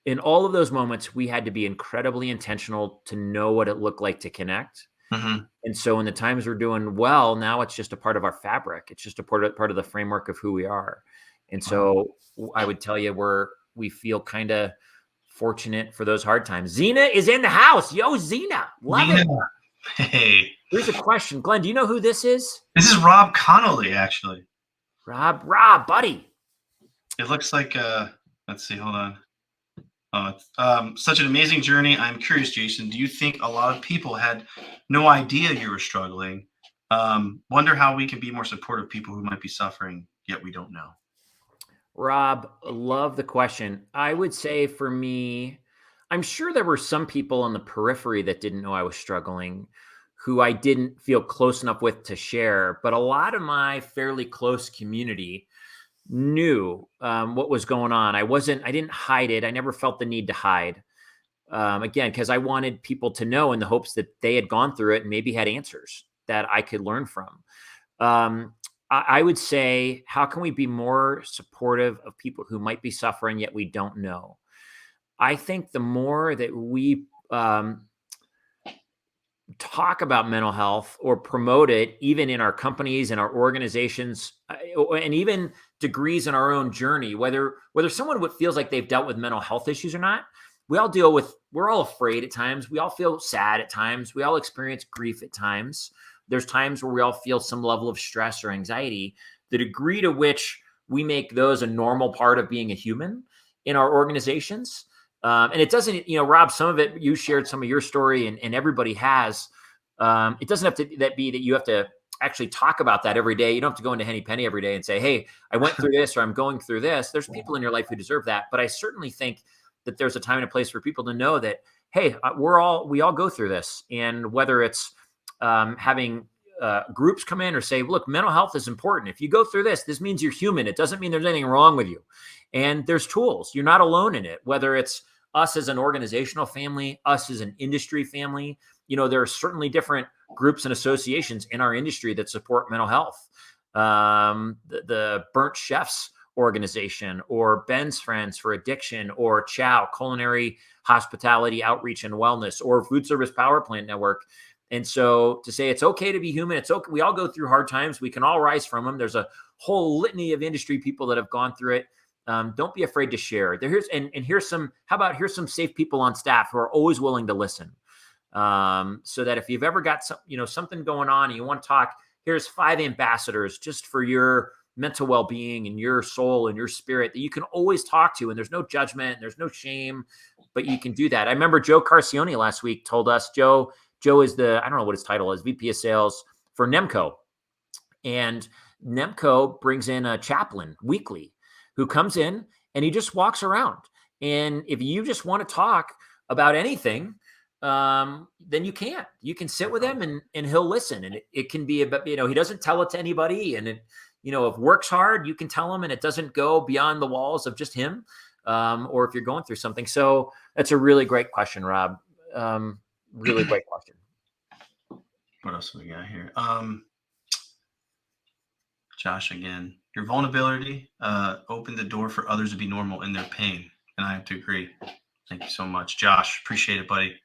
in all of those moments, we had to be incredibly intentional to know what it looked like to connect. Mhm. And so in the times we're doing well, now it's just a part of our fabric. It's just a part of the framework of who we are. And Wow. so I would tell you we feel kind of fortunate for those hard times. Zena is in the house. Yo, Zena. Love Zena. it. Hey. Here's a question. Glenn, do you know who this is? This is Rob Connolly, actually. Rob, buddy. It looks like let's see, hold on. Oh, it's, such an amazing journey. I'm curious, Jason, do you think a lot of people had no idea you were struggling? Wonder how we can be more supportive of people who might be suffering, yet we don't know. Rob, love the question. I would say for me, I'm sure there were some people on the periphery that didn't know I was struggling, who I didn't feel close enough with to share. But a lot of my fairly close community knew what was going on. I didn't hide it. I never felt the need to hide. Again, because I wanted people to know in the hopes that they had gone through it and maybe had answers that I could learn from. Um, I would say, how can we be more supportive of people who might be suffering yet we don't know? I think the more that we talk about mental health or promote it, even in our companies and our organizations, and even degrees in our own journey, whether someone feels like they've dealt with mental health issues or not, we're all afraid at times. We all feel sad at times. We all experience grief at times. There's times where we all feel some level of stress or anxiety. The degree to which we make those a normal part of being a human in our organizations. And it doesn't, Rob, some of it, you shared some of your story, and everybody has. It doesn't have to be that you have to actually talk about that every day. You don't have to go into Henny Penny every day and say, hey, I went through this, or I'm going through this. There's people in your life who deserve that. But I certainly think that there's a time and a place for people to know that, hey, we all go through this. And whether it's having groups come in or say, look, mental health is important. If you go through this means you're human. It doesn't mean there's anything wrong with you. And there's tools. You're not alone in it, whether it's us as an organizational family, us as an industry family. There are certainly different groups and associations in our industry that support mental health. The Burnt Chefs organization, or Ben's Friends for Addiction, or Chow Culinary Hospitality Outreach and Wellness, or Foodservice Powerplant Network. And so to say it's okay to be human, it's okay. We all go through hard times. We can all rise from them. There's a whole litany of industry people that have gone through it. Don't be afraid to share. Here's some safe people on staff who are always willing to listen. So that if you've ever got something going on and you want to talk, here's 5 ambassadors just for your mental well-being and your soul and your spirit that you can always talk to. And there's no judgment, and there's no shame, but you can do that. I remember Joe Carcione last week told us, Joe is I don't know what his title is, VP of sales for Nemco. And Nemco brings in a chaplain weekly who comes in and he just walks around. And if you just want to talk about anything, then you can sit with him and he'll listen. And it can be about, he doesn't tell it to anybody. And if work's hard, you can tell him, and it doesn't go beyond the walls of just him. Or if you're going through something. So that's a really great question, Rob. Really great question. What else do we got here? Josh again. Your vulnerability opened the door for others to be normal in their pain. And I have to agree. Thank you so much, Josh. Appreciate it, buddy.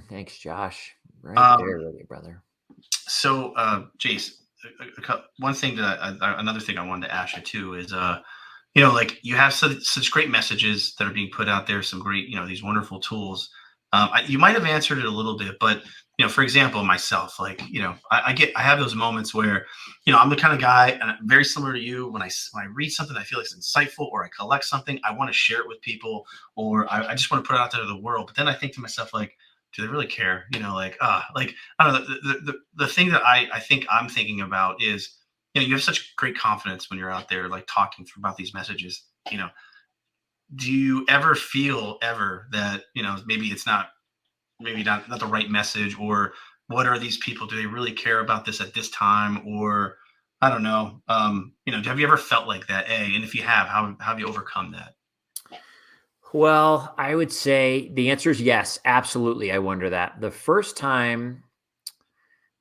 Thanks, Josh. Right there, really, brother. So, Jace, one thing another thing I wanted to ask you too is, like you have such great messages that are being put out there, some great, these wonderful tools. You might have answered it a little bit, but for example, myself, like, I have those moments where, I'm the kind of guy, and I'm very similar to you. When I read something that I feel like it's insightful, or I collect something, I want to share it with people, or I just want to put it out there to the world. But then I think to myself, like, do they really care? Like I don't know. The thing that I think I'm thinking about is, you have such great confidence when you're out there, like talking about these messages. Do you ever feel that, maybe it's not, maybe not the right message, or what are these people? Do they really care about this at this time? Or I don't know. Have you ever felt like that? And if you have, how have you overcome that? Well, I would say the answer is yes, absolutely. I wonder that. The first time,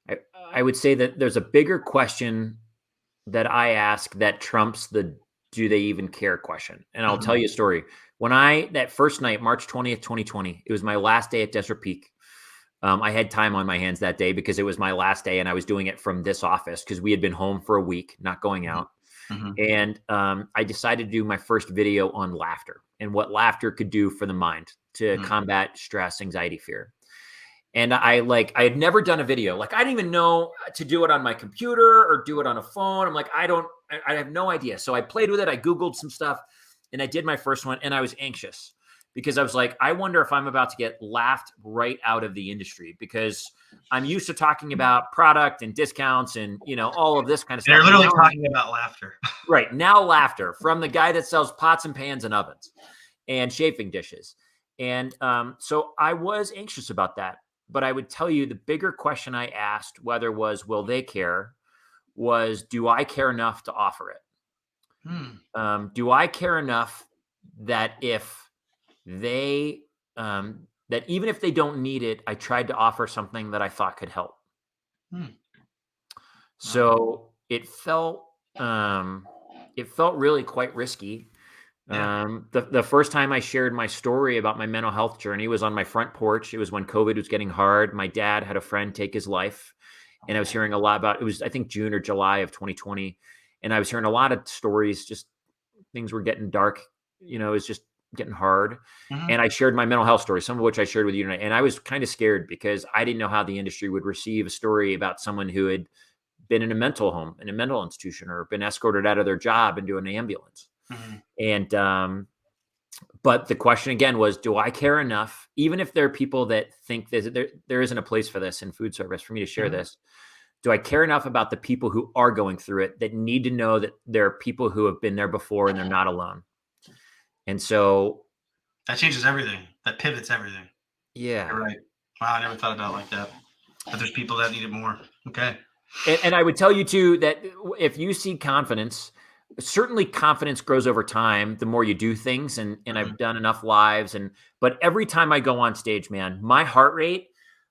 I, I would say that there's a bigger question that I ask that trumps the do they even care question. And I'll tell Mhm. you a story. That first night, March 20th, 2020, it was my last day at Desert Peak. I had time on my hands that day because it was my last day and I was doing it from this office because we had been home for a week, not going Mhm. out. Mhm. And I decided to do my first video on laughter and what laughter could do for the mind to Mhm. combat stress, anxiety, fear. And I had never done a video. Like I didn't even know to do it on my computer or do it on a phone. I'm like, I have no idea. So I played with it. I Googled some stuff and I did my first one and I was anxious because I was like, I wonder if I'm about to get laughed right out of the industry because I'm used to talking about product and discounts and, all of this kind of And they're stuff. And literally now talking about laughter. right now laughter from the guy that sells pots and pans and ovens and chafing dishes. And so I was anxious about that. But I would tell you the bigger question I asked, whether was will they care, was do I care enough to offer it? Hmm. Do I care enough that if they, that even if they don't need it, I tried to offer something that I thought could help. Hmm. Wow. So it felt really quite risky. Yeah. The first time I shared my story about my mental health journey was on my front porch. It was when COVID was getting hard. My dad had a friend take his life, and I was hearing a lot about it. Was I think June or July of 2020, and I was hearing a lot of stories. Just things were getting dark. It was just getting hard. Mhm. And I shared my mental health story, some of which I shared with you tonight. And I was kind of scared because I didn't know how the industry would receive a story about someone who had been in a mental home, in a mental institution, or been escorted out of their job into an ambulance. Mhm. And but the question again was, do I care enough, even if there are people that think that there isn't a place for this in food service for me to share Mhm. this? Do I care enough about the people who are going through it that need to know that there are people who have been there before and they're not alone? And so, That changes everything. That pivots everything. You're yeah. right. Wow, I never thought about it like that. But there's people that need it more. Okay. And I would tell you too that if you see confidence, certainly confidence grows over time the more you do things. And Mhm. I've done enough lives, but every time I go on stage, man, my heart rate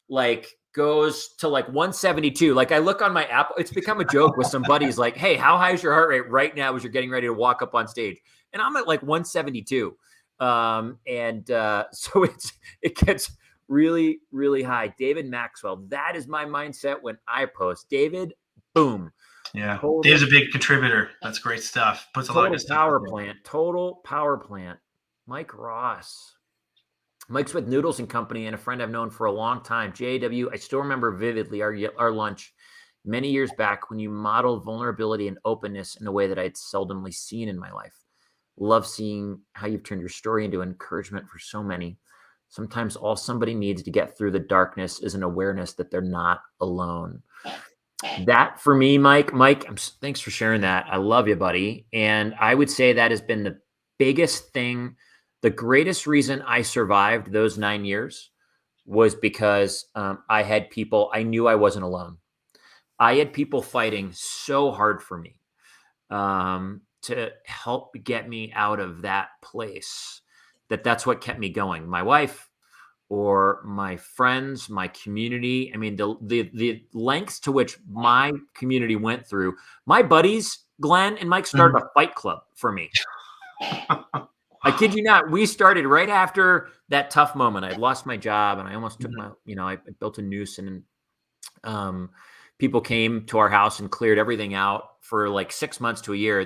like goes to like 172. Like I look on my app, it's become a joke with some buddies, like, hey, how high is your heart rate right now as you're getting ready to walk up on stage? And I'm at like 172. And so it gets really, really high. David Maxwell, that is my mindset when I post. David, boom, Yeah. Dave's total, a big contributor. That's great stuff. Puts a lot of good stuff out there. total power plant. Mike Ross. Mike's with Noodles and Company and a friend I've known for a long time. JW, I still remember vividly our lunch many years back when you modeled vulnerability and openness in a way that I'd seldomly seen in my life. Love seeing how you've turned your story into encouragement for so many. Sometimes all somebody needs to get through the darkness is an awareness that they're not alone. That for me, Mike, thanks for sharing that. I love you, buddy. And I would say that has been the biggest thing. The greatest reason I survived those 9 years was because I had people, I knew I wasn't alone. I had people fighting so hard for me to help get me out of that place. That's what kept me going. My wife, or my friends, my community. I mean, the lengths to which my community went through. My buddies, Glenn and Mike, started Mhm. a fight club for me. I kid you not. We started right after that tough moment. I had lost my job and I almost took Mhm. I built a noose and um, people came to our house and cleared everything out for like 6 months to a year.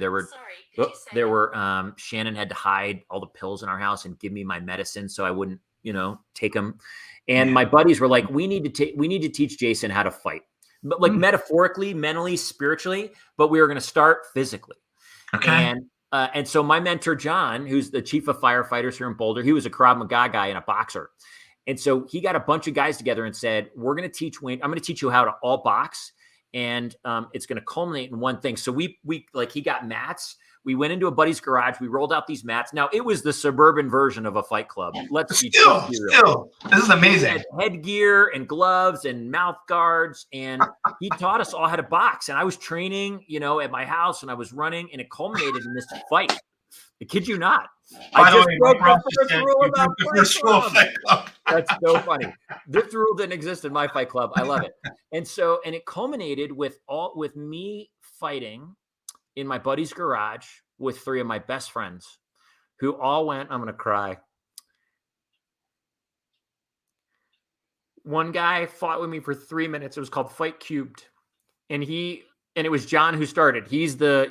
Shannon had to hide all the pills in our house and give me my medicine so I wouldn't, take them. And Yeah. my buddies were like, we need to teach Jason how to fight, but like Mm. metaphorically, mentally, spiritually, but we were going to start physically. Okay. And so my mentor, John, who's the chief of firefighters here in Boulder, he was a Krav Maga guy and a boxer. And so he got a bunch of guys together and said, we're going to teach Wayne, I'm going to teach you how to all box. and it's going to culminate in one thing. So we like, he got mats. We went into a buddy's garage. We rolled out these mats. Now, it was the suburban version of a fight club. Let's be real. This is amazing. We had headgear and gloves and mouth guards, and he taught us all how to box. And I was training, at my house, and I was running, and it culminated in this fight. I kid you not. I just broke the first rule about Fight Club. That's so funny. This rule didn't exist in my Fight Club. I love it. And it culminated with me fighting in my buddy's garage with 3 of my best friends, who all went, I'm going to cry. One guy fought with me for 3 minutes. It was called Fight Cubed. And it was John who started. He's the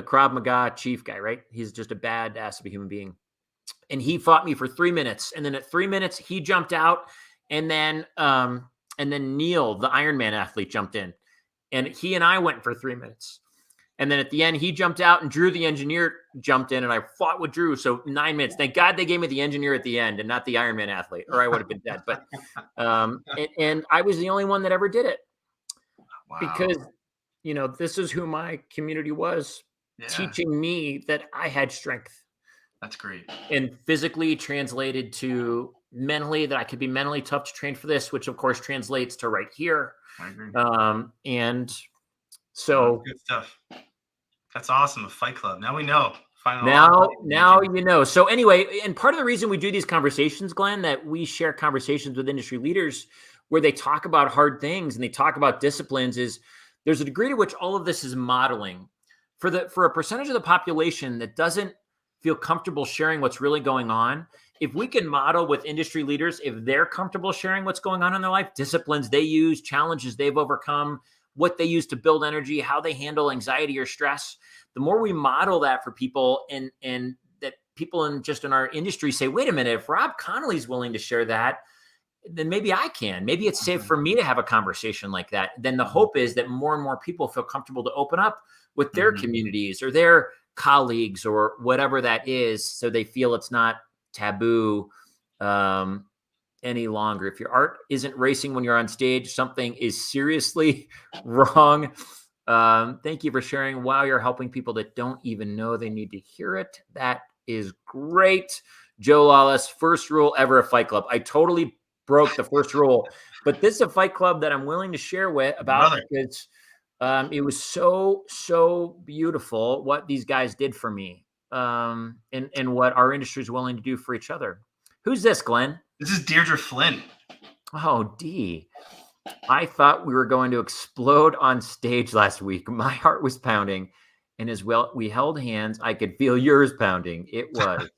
Krav Maga chief guy, right? He's just a badass of a human being. And he fought me for 3 minutes. And then at 3 minutes, he jumped out. And then Neil, the Ironman athlete, jumped in. And he and I went for 3 minutes. And then at the end, he jumped out, and Drew, the engineer, jumped in, and I fought with Drew. So 9 minutes. Thank God they gave me the engineer at the end and not the Ironman athlete, or I would have been dead. But and I was the only one that ever did it. Wow. Because, this is who my community was, teaching me that I had strength. That's great. And physically translated to mentally, that I could be mentally tough to train for this, which of course translates to right here. I agree. And so good stuff. That's awesome. A Fight Club. Now we know. Now you know. So anyway, and part of the reason we do these conversations, Glenn, that we share conversations with industry leaders where they talk about hard things and they talk about disciplines, is there's a degree to which all of this is modeling for a percentage of the population that doesn't feel comfortable sharing what's really going on. If we can model with industry leaders, if they're comfortable sharing what's going on in their life, disciplines they use, challenges they've overcome, what they use to build energy, how they handle anxiety or stress, the more we model that for people, and that people in our industry say, wait a minute, if Rob Connolly's willing to share that, then maybe I can. Maybe it's safe for me to have a conversation like that. Then the hope is that more and more people feel comfortable to open up with their communities or their colleagues or whatever that is, so they feel it's not taboo any longer. If your art isn't racing when you're on stage, something is seriously wrong. Thank you for sharing. Wow, you're helping people that don't even know they need to hear it. That is great. Joe Lawless, first rule ever of Fight Club. I totally broke the first rule, but this is a Fight Club that I'm willing to share about because it was so beautiful what these guys did for me, and what our industry is willing to do for each other. Who's this, Glenn? This is Deirdre Flynn. Oh, D. I thought we were going to explode on stage last week. My heart was pounding, and as well we held hands, I could feel yours pounding. It was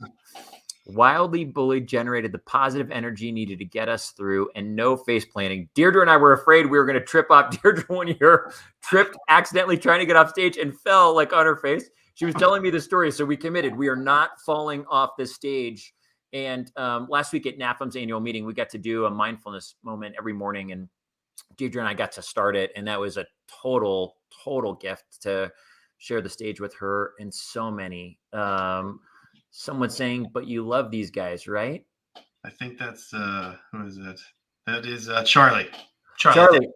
wildly bullied, generated the positive energy needed to get us through, and no face planting. Deirdre and I were afraid we were going to trip up. Deirdre one year tripped accidentally trying to get off stage and fell like on her face. She was telling me the story, so we committed. We are not falling off this stage. And last week at NAFM's annual meeting, we got to do a mindfulness moment every morning, and Deirdre and I got to start it, and that was a total gift to share the stage with her and so many. Someone saying, but you love these guys, right? I think that's who is it? That is Charlie. Charlie.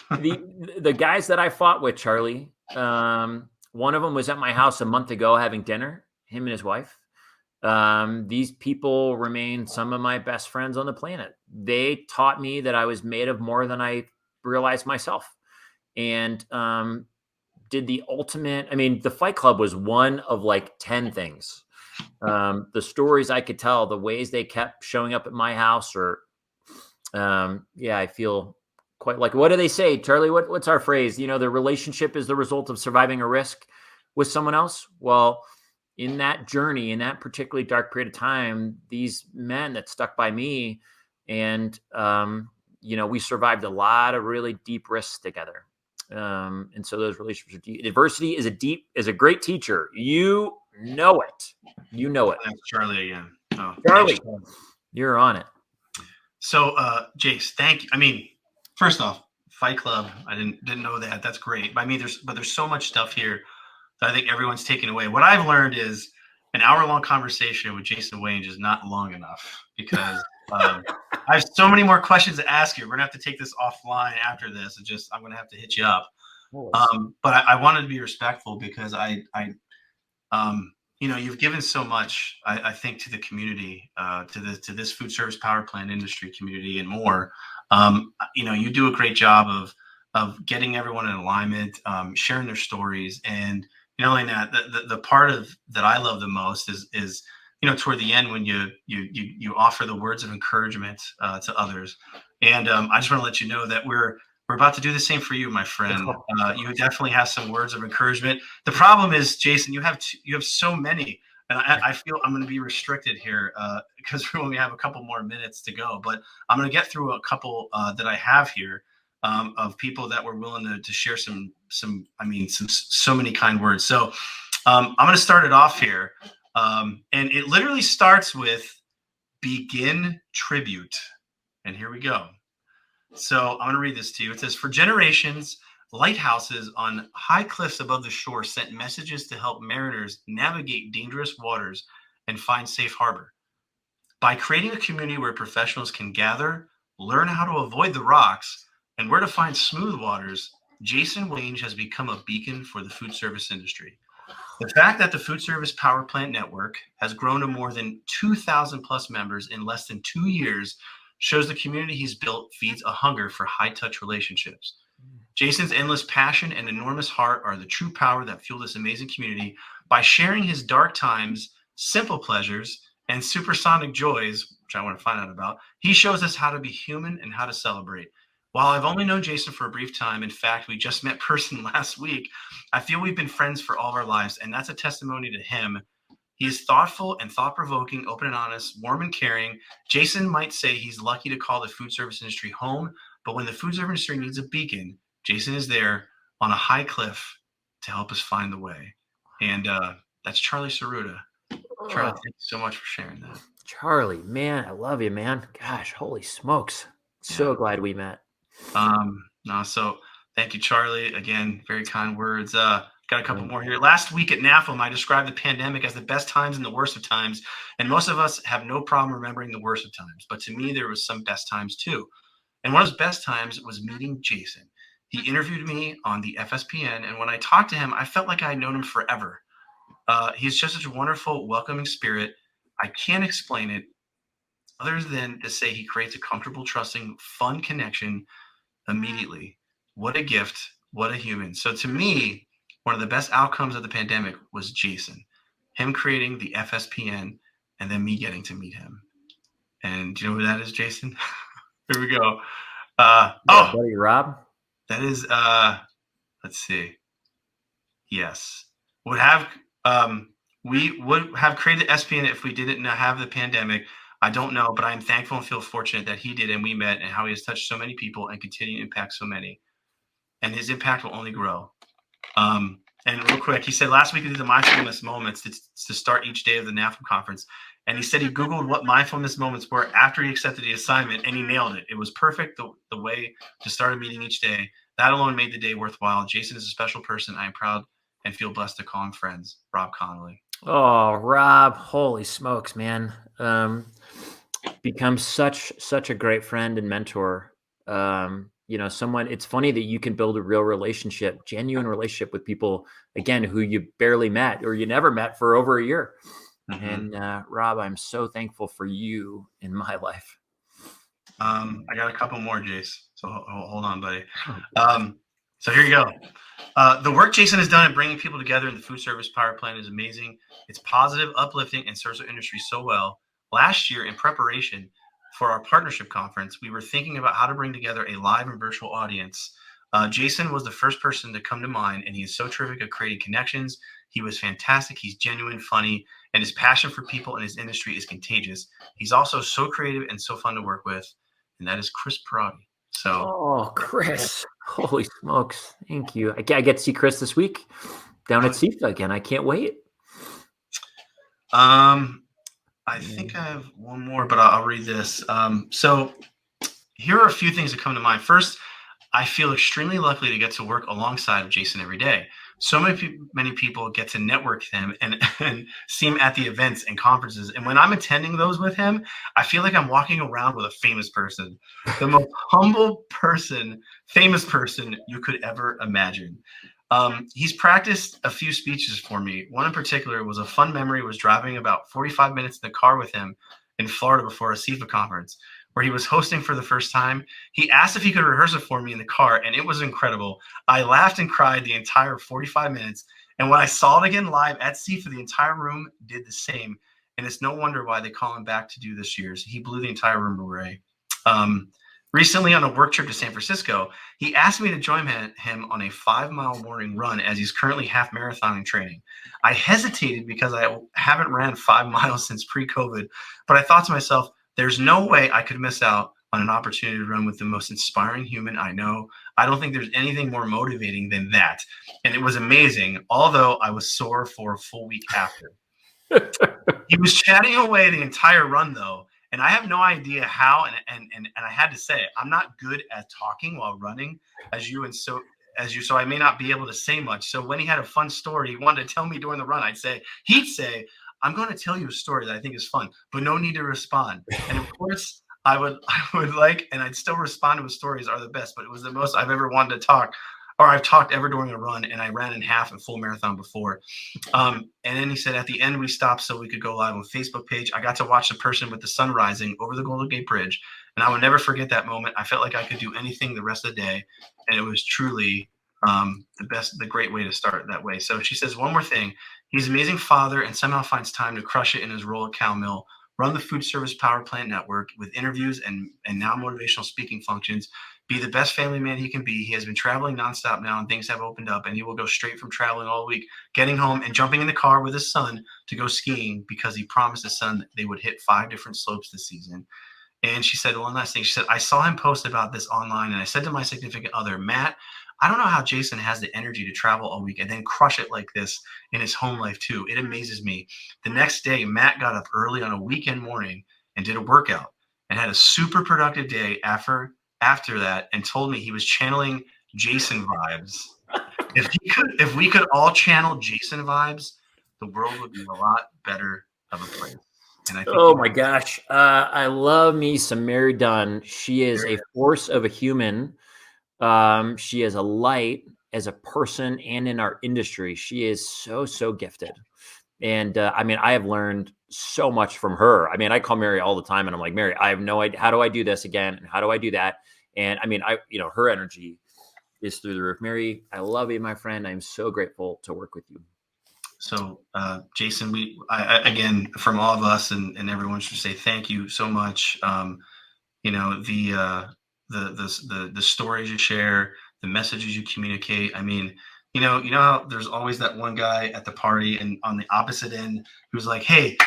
The guys that I fought with, Charlie. One of them was at my house a month ago having dinner, him and his wife. These people remain some of my best friends on the planet. They taught me that I was made of more than I realized myself, and did the ultimate. I mean, the Fight Club was one of like 10 things. The stories I could tell, the ways they kept showing up at my house, or I feel quite like, what do they say, Charlie? What's our phrase? The relationship is the result of surviving a risk with someone else. Well, in that journey, in that particularly dark period of time, these men that stuck by me, and we survived a lot of really deep risks together. And so those relationships are deep. Adversity is a great teacher. You know it. That's Charlie again. Oh, Charlie, you're on it. So, Jace, thank you. I mean, first off, Fight Club. I didn't know that. That's great. I mean, there's so much stuff here that I think everyone's taken away. What I've learned is an hour-long conversation with Jason Wange is not long enough, because I have so many more questions to ask you. We're gonna have to take this offline after this. I'm gonna have to hit you up. But I wanted to be respectful because you've given so much, I think, to the community, to this food service power plant industry community and more. You do a great job of getting everyone in alignment, sharing their stories, and not only that, the part of that I love the most is toward the end when you offer the words of encouragement to others. And I just want to let you know that we're about to do the same for you, my friend. You definitely have some words of encouragement. The problem is, Jason, you have so many, and I feel I'm going to be restricted here because we only have a couple more minutes to go. But I'm going to get through a couple that I have here of people that were willing to share so many kind words. So I'm going to start it off here, and it literally starts with begin tribute, and here we go. So I'm going to read this to you. It says, for generations, lighthouses on high cliffs above the shore sent messages to help mariners navigate dangerous waters and find safe harbor. By creating a community where professionals can gather, learn how to avoid the rocks, and where to find smooth waters, Jason Wange has become a beacon for the food service industry. The fact that the Foodservice Powerplant Network has grown to more than 2,000 plus members in less than 2 years shows the community he's built feeds a hunger for high-touch relationships. Jason's endless passion and enormous heart are the true power that fuel this amazing community. By sharing his dark times, simple pleasures, and supersonic joys, which I want to find out about, he shows us how to be human and how to celebrate. While I've only known Jason for a brief time, in fact, we just met in person last week, I feel we've been friends for all of our lives, and that's a testimony to him. He is thoughtful and thought-provoking, open and honest, warm and caring. Jason might say he's lucky to call the food service industry home, but when the food service industry needs a beacon, Jason is there on a high cliff to help us find the way. And that's Charlie Saruta. Charlie, thank you so much for sharing that. Charlie, man, I love you, man. Gosh, holy smokes. So glad we met. So thank you, Charlie. Again, very kind words. Got a couple more here. Last week at NAFM, I described the pandemic as the best times and the worst of times. And most of us have no problem remembering the worst of times. But to me, there was some best times too. And one of those best times was meeting Jason. He interviewed me on the FSPN. And when I talked to him, I felt like I had known him forever. He's just such a wonderful, welcoming spirit. I can't explain it other than to say he creates a comfortable, trusting, fun connection immediately. What a gift. What a human. So to me, one of the best outcomes of the pandemic was Jason, him creating the FSPN and then me getting to meet him. And do you know who that is, Jason? Here we go. Buddy Rob. That is, let's see. Yes. We would have created SPN if we didn't have the pandemic. I don't know, but I'm thankful and feel fortunate that he did and we met, and how he has touched so many people and continue to impact so many. And his impact will only grow. And real quick, he said last week he did the mindfulness moments to start each day of the NAFM conference. And he said he Googled what mindfulness moments were after he accepted the assignment, and he nailed it. It was perfect, the way to start a meeting each day. That alone made the day worthwhile. Jason is a special person. I am proud and feel blessed to call him friends. Rob Connolly. Oh, Rob, holy smokes, man. Become such a great friend and mentor. Someone, it's funny that you can build a real relationship, genuine relationship with people, again, who you barely met or you never met for over a year. Mm-hmm. And Rob, I'm so thankful for you in my life. I got a couple more, Jace. So hold on, buddy. So here you go. The work Jason has done in bringing people together in the food service power plant is amazing. It's positive, uplifting, and serves our industry so well. Last year, in preparation for our partnership conference, we were thinking about how to bring together a live and virtual audience. Jason was the first person to come to mind, and he is so terrific at creating connections. He was fantastic. He's genuine, funny, and his passion for people in his industry is contagious. He's also so creative and so fun to work with, and that is Chris Perotti. So, Chris, holy smokes. Thank you. I get to see Chris this week down at SIFA again. I can't wait. I think I have one more, but I'll read this. So here are a few things that come to mind. First, I feel extremely lucky to get to work alongside of Jason every day. so many people get to network with him and see him at the events and conferences. And when I'm attending those with him, I feel like I'm walking around with a famous person, the most humble person, famous person you could ever imagine. He's practiced a few speeches for me. One in particular was a fun memory. Was driving about 45 minutes in the car with him in Florida before a CIFA conference where he was hosting for the first time. He asked if he could rehearse it for me in the car, and it was incredible. I laughed and cried the entire 45 minutes. And when I saw it again live at CIFA, the entire room did the same. And it's no wonder why they call him back to do this year's. He blew the entire room away. Recently, on a work trip to San Francisco, he asked me to join him on a 5-mile morning run as he's currently half marathon in training. I hesitated because I haven't ran 5 miles since pre-COVID, but I thought to myself, there's no way I could miss out on an opportunity to run with the most inspiring human I know. I don't think there's anything more motivating than that. And it was amazing, although I was sore for a full week after. He was chatting away the entire run, though, and I have no idea how. And I had to say, I'm not good at talking while running, so I may not be able to say much. So when he had a fun story he wanted to tell me during the run, he'd say, I'm going to tell you a story that I think is fun, but no need to respond. And of course, I would like, and I'd still respond to his stories are the best, but it was the most I've ever wanted to talk, or I've talked ever during a run, and I ran in half a full marathon before. And then he said, at the end, we stopped so we could go live on Facebook page. I got to watch the person with the sun rising over the Golden Gate Bridge, and I will never forget that moment. I felt like I could do anything the rest of the day, and it was truly the great way to start that way. So she says, one more thing. He's an amazing father and somehow finds time to crush it in his role at Cal Mill, run the Foodservice Powerplant Network with interviews and now motivational speaking functions, be the best family man he can be. He has been traveling nonstop now and things have opened up, and he will go straight from traveling all week, getting home and jumping in the car with his son to go skiing because he promised his son that they would hit 5 different slopes this season. And she said one last thing. She said, I saw him post about this online, and I said to my significant other, Matt, I don't know how Jason has the energy to travel all week and then crush it like this in his home life too. It amazes me. The next day, Matt got up early on a weekend morning and did a workout and had a super productive day after that, and told me he was channeling Jason vibes. If we could all channel Jason vibes, the world would be a lot better of a place. And I think Oh my gosh. I love me some Mary Dunn. She is a force of a human. She is a light as a person and in our industry. She is so gifted. And I mean, I have learned so much from her. I mean, I call Mary all the time and I'm like, Mary, I have no idea. How do I do this again? And how do I do that? And I mean, her energy is through the roof. Mary, I love you, my friend. I'm so grateful to work with you. So, Jason, again, from all of us and everyone, should say thank you so much. The stories you share, the messages you communicate. I mean, how there's always that one guy at the party and on the opposite end who's like, hey,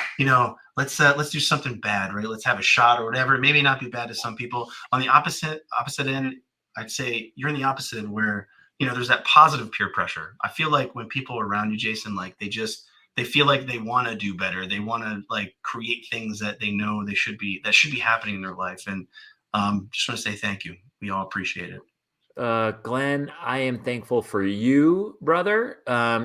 let's do something bad, right? Let's have a shot or whatever. It maybe not be bad to some people. On the opposite end, I'd say you're in the opposite end where, there's that positive peer pressure. I feel like when people are around you, Jason, like they feel like they want to do better. They want to like create things that they know that should be happening in their life. And just want to say thank you. We all appreciate it. Glenn, I am thankful for you, brother.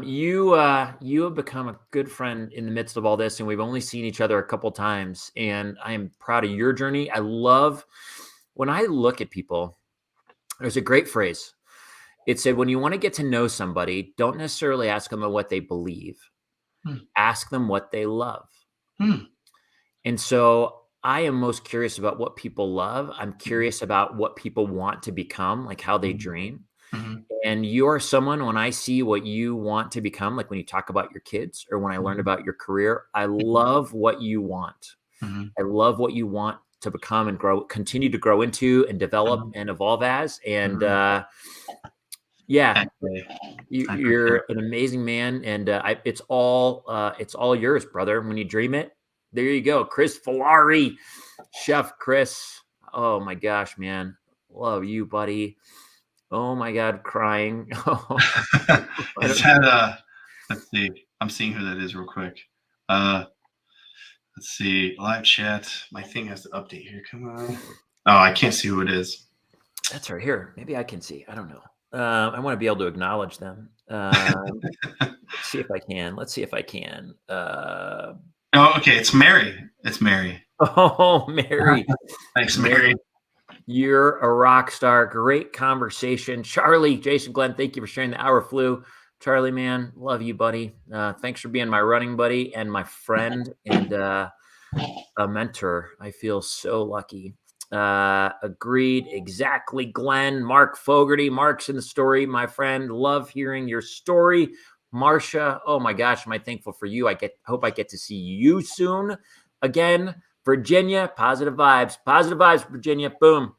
You have become a good friend in the midst of all this, and we've only seen each other a couple times, and I am proud of your journey. I love when I look at people, there's a great phrase. It said, when you want to get to know somebody, don't necessarily ask them what they believe. Ask them what they love. And so I am most curious about what people love. I'm curious about what people want to become, like how they dream. And you are someone, when I see what you want to become, like when you talk about your kids or when I learn about your career, I love what you want. I love what you want to become and continue to grow into and develop and evolve as. And you're an amazing man. And it's all yours, brother. When you dream it, there you go. Chris Filari, Chef Chris. Oh my gosh, man. Love you, buddy. Oh my God, crying. It's had let's see. I'm seeing who that is real quick. Let's see. Live chat. My thing has to update here. Come on. Oh, I can't see who it is. That's right here. Maybe I can see. I don't know. I want to be able to acknowledge them. Let's see if I can. Oh, okay. It's Mary. It's Mary. Oh, Mary. Thanks, Mary. You're a rock star. Great conversation. Charlie, Jason, Glenn, thank you for sharing the hour flew. Charlie, man, love you, buddy. Thanks for being my running buddy and my friend and a mentor. I feel so lucky. Agreed. Exactly, Glenn. Mark Fogarty. Mark's in the story, my friend. Love hearing your story. Marcia, oh my gosh, am I thankful for you. Hope I get to see you soon again. Virginia, positive vibes, Virginia. Boom.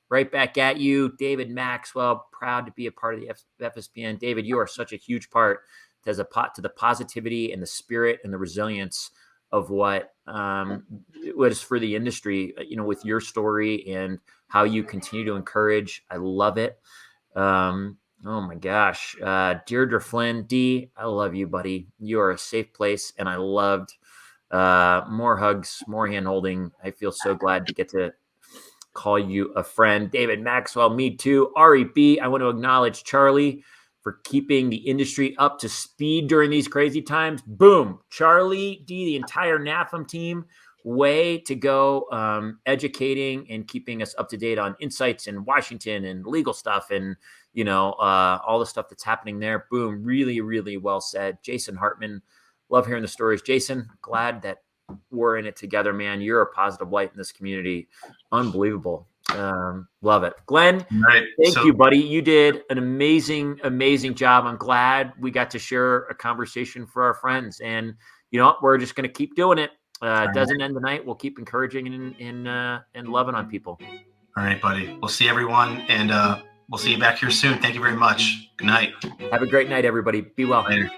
Right back at you. David Maxwell, proud to be a part of the FSPN. David, you are such a huge part to the positivity and the spirit and the resilience of what was for the industry, with your story and how you continue to encourage. I love it. Oh my gosh. Deirdre Flynn, D, I love you, buddy. You are a safe place. And I loved more hugs, more hand holding. I feel so glad to get to call you a friend. David Maxwell, me too. REB, I want to acknowledge Charlie for keeping the industry up to speed during these crazy times. Boom. Charlie, D, the entire NAFM team, way to go, educating and keeping us up to date on insights in Washington and legal stuff and, all the stuff that's happening there. Boom. Really, really well said. Jason Hartman, love hearing the stories. Jason, glad that we're in it together, man. You're a positive light in this community. Unbelievable. Love it. Glenn, thank you, buddy. You did an amazing, amazing job. I'm glad we got to share a conversation for our friends. And, we're just going to keep doing it. It doesn't end tonight. We'll keep encouraging and loving on people. All right, buddy. We'll see everyone, and we'll see you back here soon. Thank you very much. Good night. Have a great night, everybody. Be well. Later.